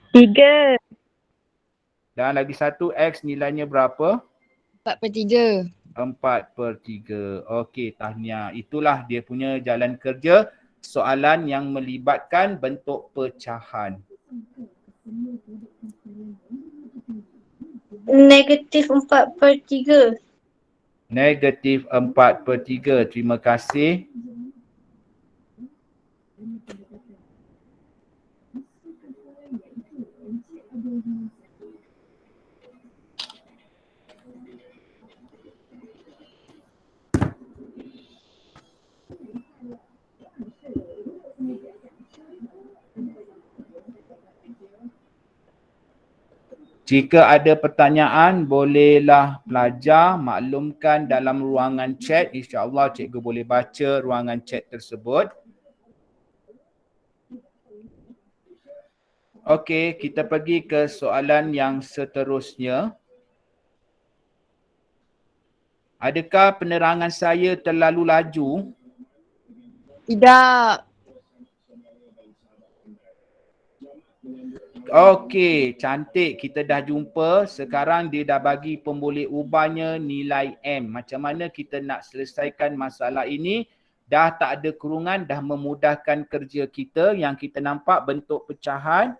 Dan lagi satu X nilainya berapa? 4/3. 4/3. Okey, tahniah. Itulah dia punya jalan kerja soalan yang melibatkan bentuk pecahan. Negatif 4/3. Negatif 4/3. Terima kasih. Jika ada pertanyaan, bolehlah pelajar maklumkan dalam ruangan chat. InsyaAllah cikgu boleh baca ruangan chat tersebut. Okey, kita pergi ke soalan yang seterusnya. Adakah penerangan saya terlalu laju? Tidak. Okey, cantik. Kita dah jumpa. Sekarang dia dah bagi pemboleh ubahnya nilai M. Macam mana kita nak selesaikan masalah ini? Dah tak ada kurungan, dah memudahkan kerja kita. Yang kita nampak bentuk pecahan.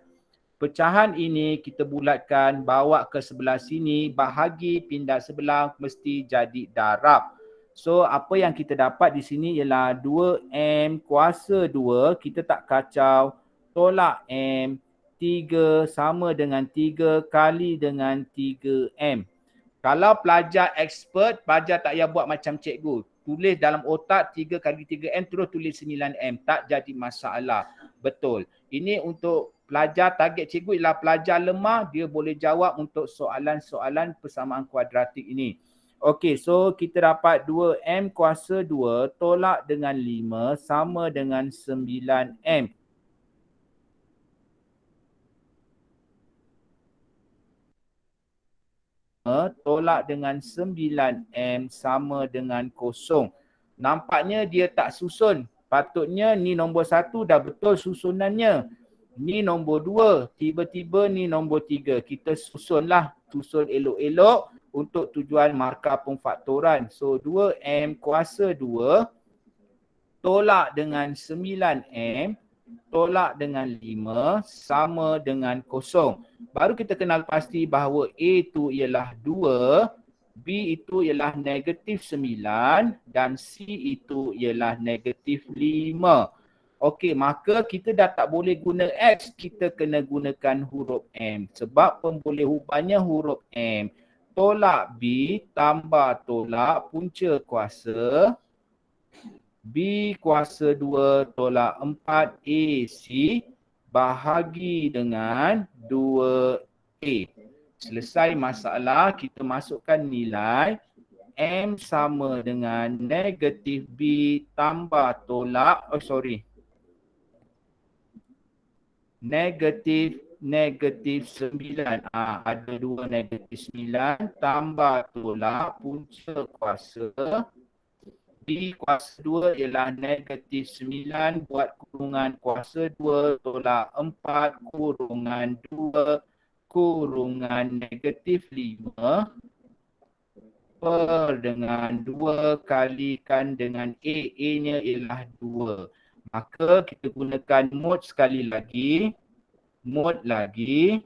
Pecahan ini kita bulatkan, bawa ke sebelah sini, bahagi, pindah sebelah, mesti jadi darab. So, apa yang kita dapat di sini ialah 2M kuasa 2. Kita tak kacau. Tolak M. 3 sama dengan 3 kali dengan 3M. Kalau pelajar expert, pelajar tak payah buat macam cikgu. Tulis dalam otak 3 kali 3M, terus tulis 9M. Tak jadi masalah. Betul. Ini untuk pelajar, target cikgu ialah pelajar lemah, dia boleh jawab untuk soalan-soalan persamaan kuadratik ini. Okey, so kita dapat 2M kuasa 2 tolak dengan 5 sama dengan 9M. Tolak dengan 9M sama dengan 0. Nampaknya dia tak susun. Patutnya ni nombor 1 dah betul susunannya. Ni nombor 2. Tiba-tiba ni nombor 3. Kita susunlah. Susun elok-elok untuk tujuan markah pemfaktoran. So 2M kuasa 2 tolak dengan 9M tolak dengan 5 sama dengan 0. Baru kita kenal pasti bahawa A itu ialah 2, B itu ialah negatif 9 dan C itu ialah negatif 5. Okey, maka kita dah tak boleh guna X, kita kena gunakan huruf M. Sebab pembolehubannya huruf M. Tolak B tambah tolak punca kuasa B kuasa 2 tolak 4AC bahagi dengan 2A. Selesai masalah, kita masukkan nilai M sama dengan negatif B tambah tolak, negatif 9. Ada 2 negatif 9 tambah tolak punca kuasa B kuasa 2 ialah negatif 9 buat kurungan kuasa 2 tolak 4 kurungan 2 kurungan negatif 5 per dengan 2 kalikan dengan A. A-nya ialah 2. Maka kita gunakan mod sekali lagi. Mod lagi.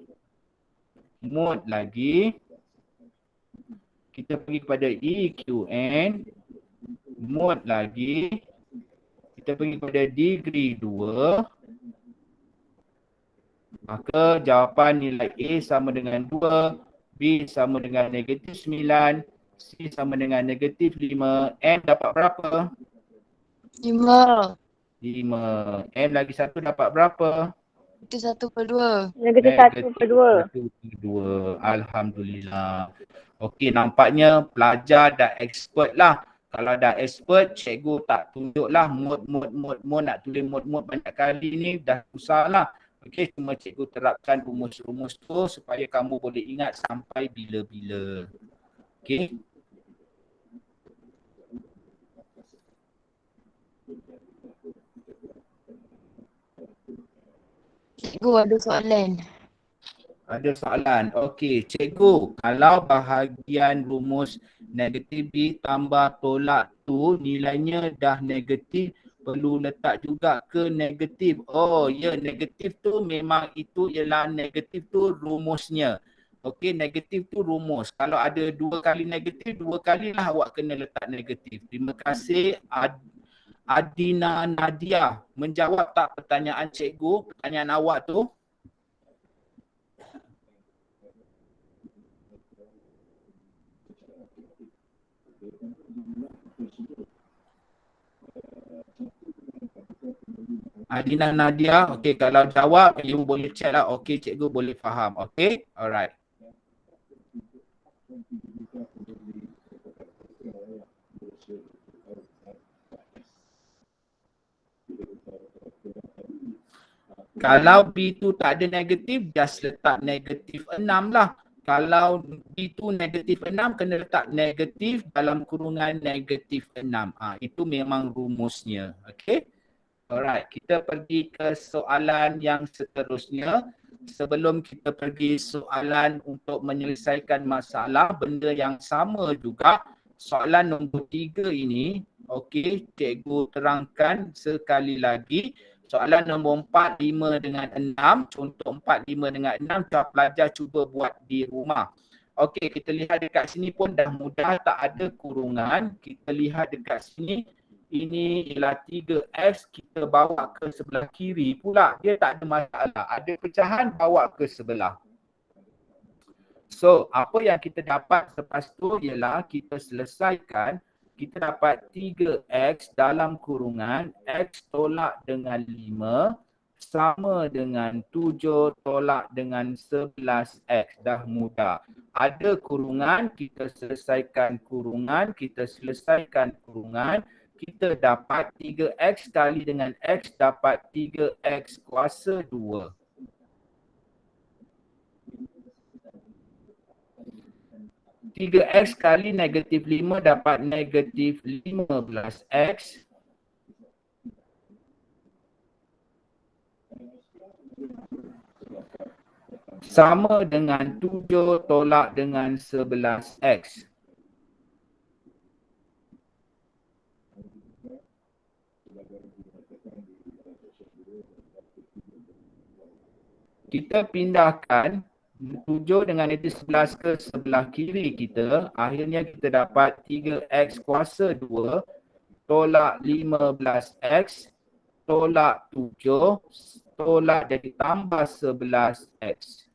Kita pergi kepada EQN. Mod lagi. Kita pergi kepada degree 2. Maka jawapan nilai A sama dengan 2. B sama dengan negatif 9. C sama dengan negatif 5. M dapat berapa? 5. 5. M lagi 1 dapat berapa? Itu 1/2. Negatif 1/2. 1/2. Alhamdulillah. Okey, nampaknya pelajar dah expert lah. Kalau dah expert, cikgu tak tunjuklah mod nak tulis mod banyak kali ni dah susah lah. Okey, cuma cikgu terapkan rumus-rumus tu supaya kamu boleh ingat sampai bila-bila. Okey. Cikgu ada soalan. Ada soalan. Okey, cikgu, kalau bahagian rumus negatif B tambah tolak tu nilainya dah negatif, perlu letak juga ke negatif. Oh ya, negatif tu memang itu ialah negatif tu rumusnya. Okey, negatif tu rumus. Kalau ada 2 kali negatif, 2 kalilah awak kena letak negatif. Terima kasih Adina Nadia. Menjawab tak pertanyaan cikgu, pertanyaan awak tu? Adina Nadia, okey, kalau jawab you boleh chat lah. Okey, cikgu boleh faham. Okey, alright. Kalau B tu tak ada negatif, just letak negatif 6 lah. Kalau B tu negatif 6, kena letak negatif dalam kurungan negatif 6. Itu memang rumusnya. Okey. Alright, kita pergi ke soalan yang seterusnya. Sebelum kita pergi soalan untuk menyelesaikan masalah, benda yang sama juga. Soalan nombor 3 ini, okey, cikgu terangkan sekali lagi. Soalan nombor 4, 5 dengan 6. Contoh 4, 5 dengan 6, pelajar cuba buat di rumah. Okey, kita lihat dekat sini pun dah mudah, tak ada kurungan. Kita lihat dekat sini. Ini ialah 3X, kita bawa ke sebelah kiri pula. Dia tak ada masalah. Ada pecahan, bawa ke sebelah. So, apa yang kita dapat selepas tu ialah kita selesaikan. Kita dapat 3X dalam kurungan X tolak dengan 5 sama dengan 7 tolak dengan 11x. Dah mudah. Ada kurungan, kita selesaikan kurungan, kita selesaikan kurungan. Kita dapat 3x kali dengan x dapat 3x kuasa 2. Tiga x kali negatif 5 dapat negatif 15x. Sama dengan 7 tolak dengan 11x. Kita pindahkan 7 dengan negatif 11 ke sebelah kiri kita. Akhirnya kita dapat 3x kuasa 2 tolak 15x tolak 7 tolak jadi tambah 11x.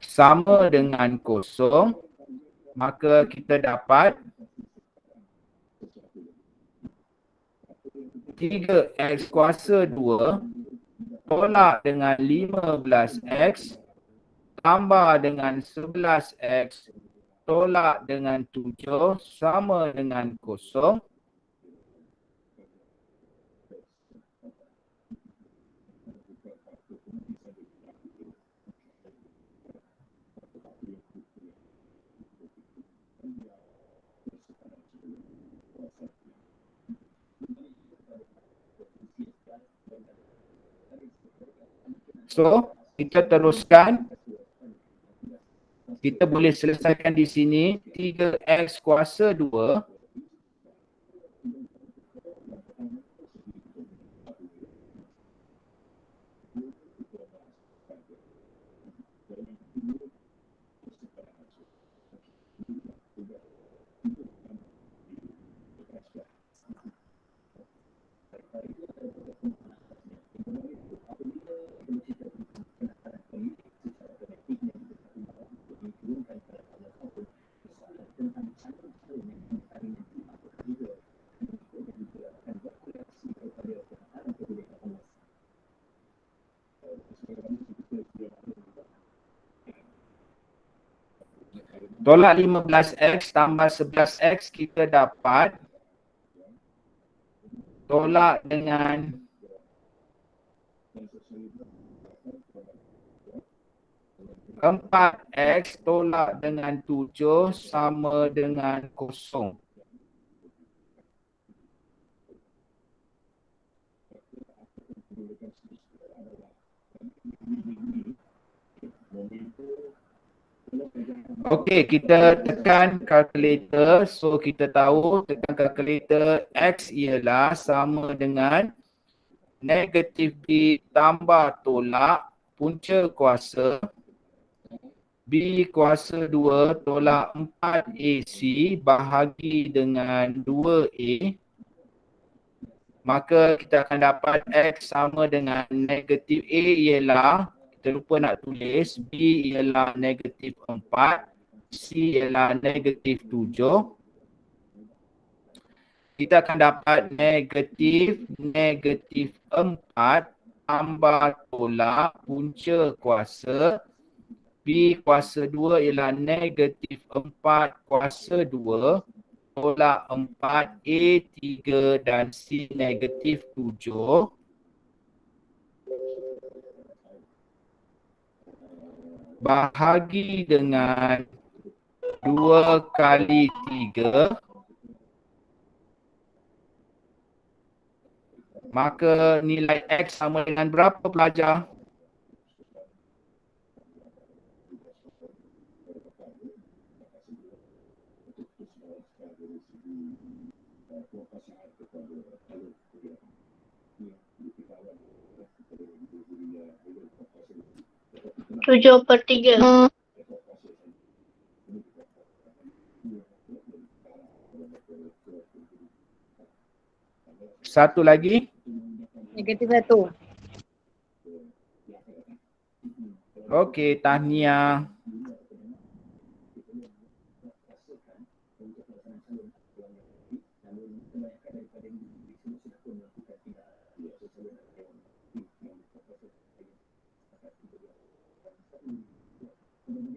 Sama dengan kosong. Maka kita dapat 3x kuasa 2 tolak dengan 15x tambah dengan 11x tolak dengan 7 sama dengan kosong. So, kita teruskan. Kita boleh selesaikan di sini 3x kuasa 2 tolak 15x tambah 11x kita dapat tolak dengan 4x tolak dengan 7 sama dengan kosong. Okey, kita tekan kalkulator. So kita tahu tekan kalkulator x ialah sama dengan negatif b tambah tolak punca kuasa b kuasa 2 tolak 4ac bahagi dengan 2a. Maka kita akan dapat x sama dengan negatif a ialah, kita lupa nak tulis, b ialah negatif 4, c ialah negatif 7. Kita akan dapat negatif 4 tambah tolak punca kuasa b kuasa 2 ialah negatif 4 kuasa 2 tolak 4 A3 dan C negatif 7. Bahagi dengan 2 kali 3. Maka nilai X sama dengan berapa pelajar? Tujuh per tiga. Satu lagi. Negatif 1. Okey, tahniah. dengan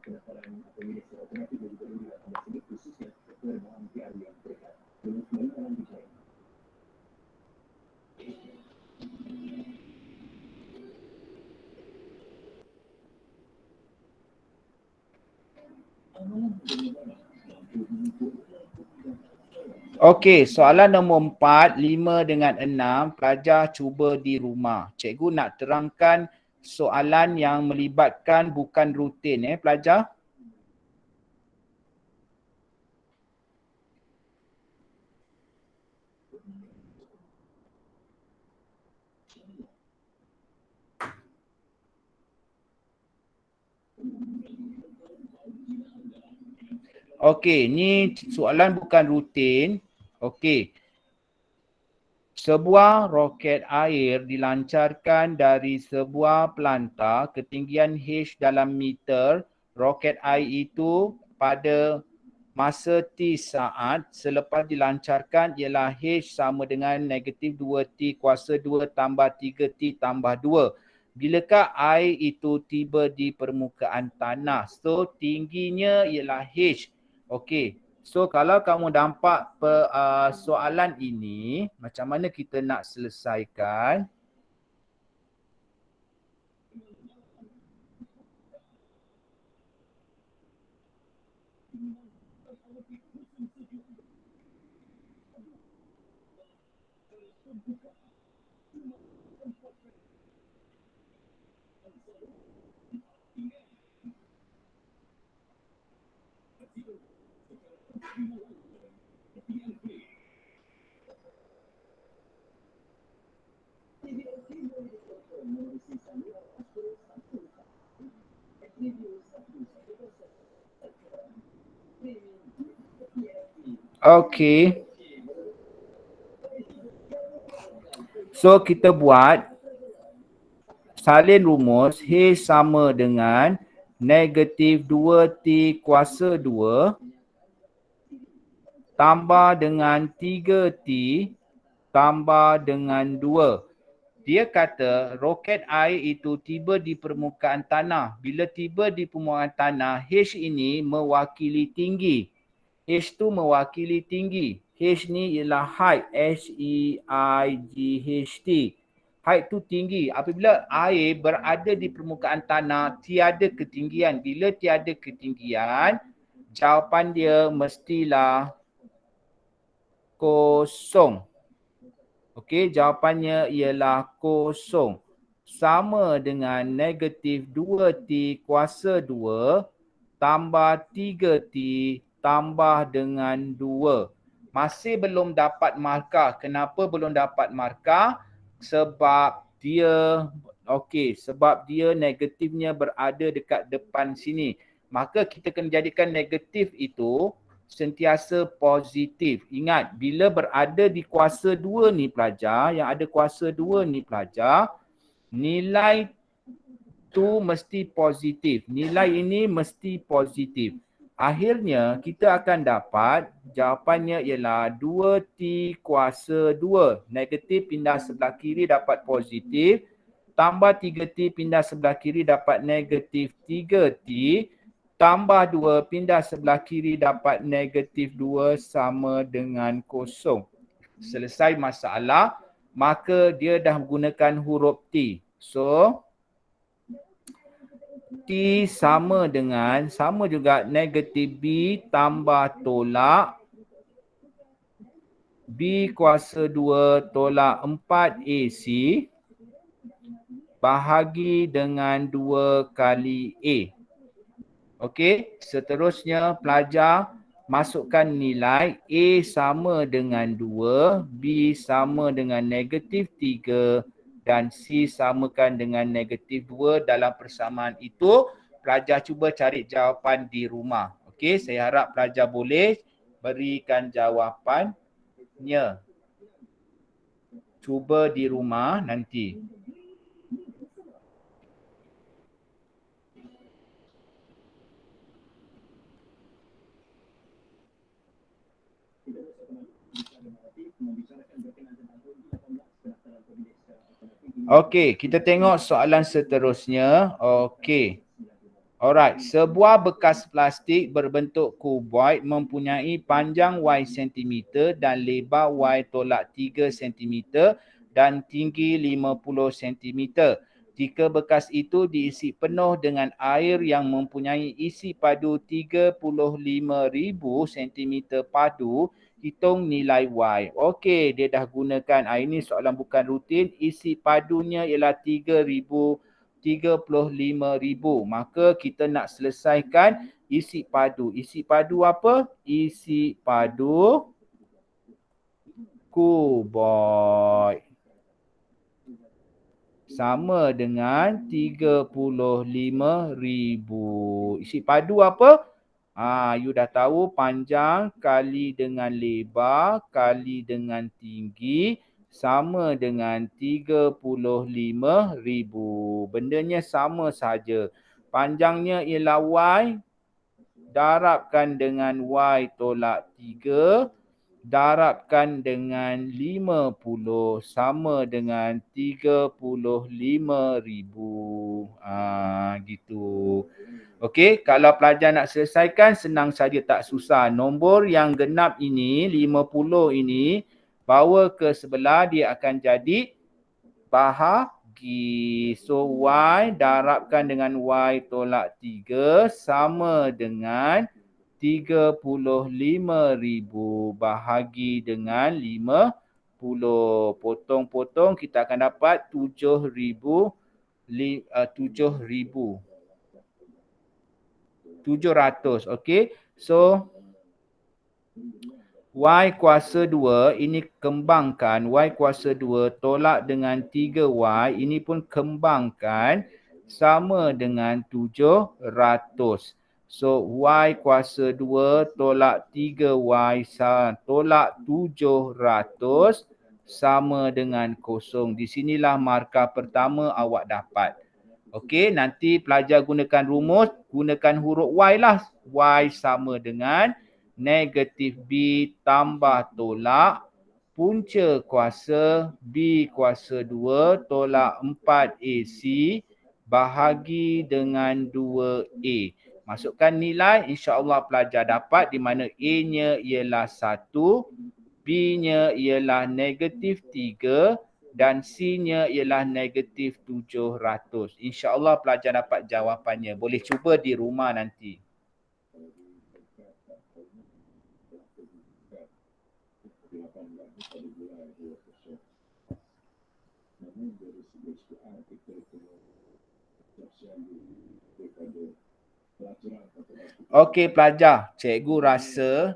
pendaftaran aplikasi otomatik dan juga juga pada sini khususnya permohonan PR yang terdekat. Dengan kembali dalam bicara. Okey, soalan nombor 4, 5 dengan 6, pelajar cuba di rumah. Cikgu nak terangkan soalan yang melibatkan bukan rutin pelajar. Okey, ni soalan bukan rutin. Okey. Sebuah roket air dilancarkan dari sebuah pelantar ketinggian H dalam meter. Roket air itu pada masa T saat selepas dilancarkan ialah H sama dengan negatif 2T kuasa 2 tambah 3T tambah 2. Bilakah air itu tiba di permukaan tanah? So, tingginya ialah H. Okey. So, kalau kamu nampak soalan ini, macam mana kita nak selesaikan? Okey. So, kita buat salin rumus H sama dengan negatif 2T kuasa 2 tambah dengan 3T tambah dengan 2. Dia kata roket air itu tiba di permukaan tanah. Bila tiba di permukaan tanah, H ini mewakili tinggi. H tu mewakili tinggi. H ni ialah height. H-E-I-G-H-T. Height tu tinggi. Apabila air berada di permukaan tanah, tiada ketinggian. Bila tiada ketinggian, jawapan dia mestilah kosong. Okey, jawapannya ialah kosong. Sama dengan negatif 2T kuasa 2 tambah 3T tambah dengan 2. Masih belum dapat markah. Kenapa belum dapat markah? Sebab dia negatifnya berada dekat depan sini. Maka kita kena jadikan negatif itu sentiasa positif. Ingat, bila berada di kuasa 2 ni pelajar, yang ada kuasa 2 ni pelajar, nilai tu mesti positif. Nilai ini mesti positif. Akhirnya, kita akan dapat jawapannya ialah 2T kuasa 2. Negatif pindah sebelah kiri dapat positif. Tambah 3T pindah sebelah kiri dapat negatif 3T. Tambah 2 pindah sebelah kiri dapat negatif 2 sama dengan kosong. Selesai masalah, maka dia dah menggunakan huruf T. So, T sama juga negatif B tambah tolak B kuasa 2 tolak 4 AC bahagi dengan 2 kali A. Okey, seterusnya pelajar masukkan nilai A sama dengan 2, B sama dengan negatif 3 dan C samakan dengan negatif 2. Dalam persamaan itu, pelajar cuba cari jawapan di rumah. Okey, saya harap pelajar boleh berikan jawapannya. Cuba di rumah nanti. Membicarakan berkenaan tentang 18 pendaftaran Okey, kita tengok soalan seterusnya. Okey. Alright, sebuah bekas plastik berbentuk kuboid mempunyai panjang Y cm dan lebar Y tolak 3 cm dan tinggi 50 cm. Jika bekas itu diisi penuh dengan air yang mempunyai isi padu 35,000 cm padu, hitung nilai Y. Okey, dia dah gunakan. Ini soalan bukan rutin. Isi padunya ialah 35,000. Maka kita nak selesaikan isi padu. Isi padu apa? Isi padu kuboid. Sama dengan 35,000. Isi padu apa? You dah tahu, panjang kali dengan lebar kali dengan tinggi sama dengan 35,000. Bendanya sama saja. Panjangnya ialah Y, darabkan dengan Y tolak 3, darabkan dengan 50 sama dengan 35,000. Gitu. Okey, kalau pelajar nak selesaikan senang saja, tak susah. Nombor yang genap ini, 50 ini, bawa ke sebelah dia akan jadi bahagi. So Y darabkan dengan Y tolak 3 sama dengan 35,000 bahagi dengan 50. Potong-potong kita akan dapat 7,000. 700. Okey. So Y kuasa 2 ini kembangkan. Y kuasa 2 tolak dengan 3Y. Ini pun kembangkan sama dengan 700. So Y kuasa 2 tolak 3Y tolak 700 sama dengan 0. Di sinilah markah pertama awak dapat. Okey, nanti pelajar gunakan rumus, gunakan huruf Y lah. Y sama dengan negatif B tambah tolak punca kuasa B kuasa 2 tolak 4AC bahagi dengan 2A. Masukkan nilai, insya-Allah pelajar dapat, di mana A-nya ialah 1, B-nya ialah negatif 3 dan C-nya ialah negatif 700. InsyaAllah pelajar dapat jawapannya. Boleh cuba di rumah nanti. Okey pelajar, cikgu rasa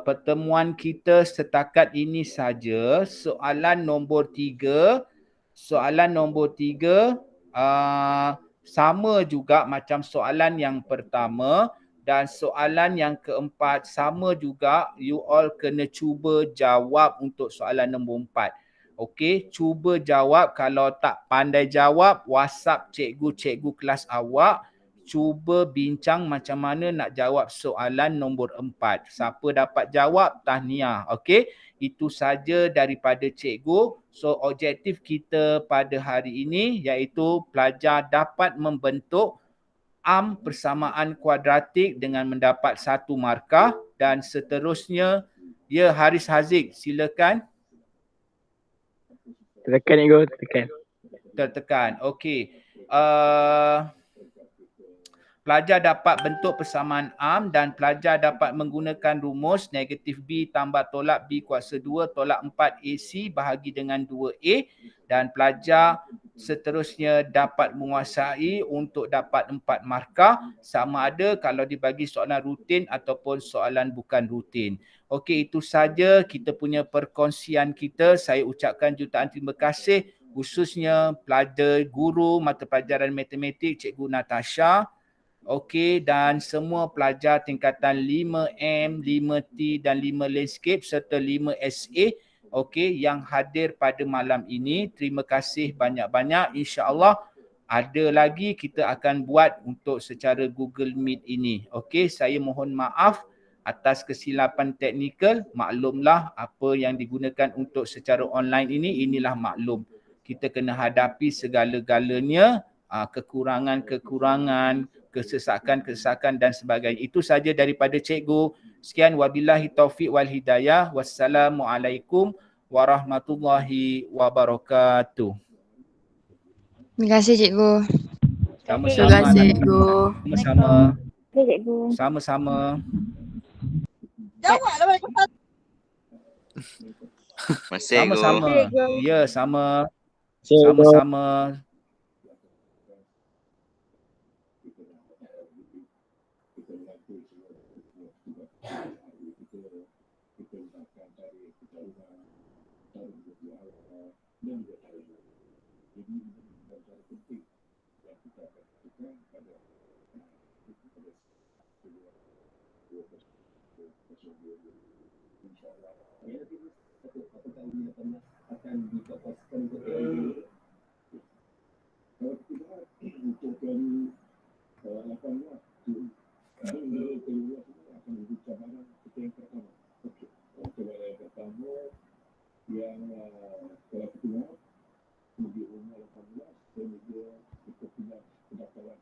pertemuan kita setakat ini saja. Soalan nombor 3 sama juga macam soalan yang pertama, dan soalan yang keempat sama juga. You all kena cuba jawab untuk soalan nombor 4. Okey, cuba jawab. Kalau tak pandai jawab, WhatsApp cikgu kelas awak. Cuba bincang macam mana nak jawab soalan nombor 4. Siapa dapat jawab, tahniah. Okey, itu saja daripada cikgu. So, objektif kita pada hari ini iaitu pelajar dapat membentuk persamaan kuadratik dengan mendapat 1 markah dan seterusnya. Ya, Haris Haziq, silakan. Tekan Ego, tekan. Tertekan. Okey. Pelajar dapat bentuk persamaan dan pelajar dapat menggunakan rumus negatif B tambah tolak B kuasa 2 tolak 4AC bahagi dengan 2A, dan pelajar seterusnya dapat menguasai untuk dapat 4 markah, sama ada kalau dibagi soalan rutin ataupun soalan bukan rutin. Okey, itu saja kita punya perkongsian kita. Saya ucapkan jutaan terima kasih khususnya pelajar guru mata pelajaran matematik Cikgu Natasha. Okey, dan semua pelajar tingkatan 5M, 5T dan 5 landscape serta 5SA, okey, yang hadir pada malam ini. Terima kasih banyak-banyak. InsyaAllah ada lagi kita akan buat untuk secara Google Meet ini. Okey, saya mohon maaf atas kesilapan teknikal. Maklumlah apa yang digunakan untuk secara online ini, inilah maklum. kita kena hadapi segala-galanya, kekurangan-kekurangan, kesesakan-kesesakan dan sebagainya. Itu saja daripada cikgu. Sekian, wabillahi taufiq wal hidayah. Wassalamualaikum warahmatullahi wabarakatuh. Terima kasih cikgu. Terima Sama-sama. kasih cikgu. Sama-sama. Terima kasih cikgu. Sama-sama. Masih cikgu. Sama-sama. Ya, sama. Sama-sama. Akan dipapaskan kepada kalau kita untuk dari 8 waktu dari keluar akan menjadi cabaran kita yang pertama. Okey, cabaran yang pertama yang kalau kita di umur 18 dan juga kita punya pendaftaran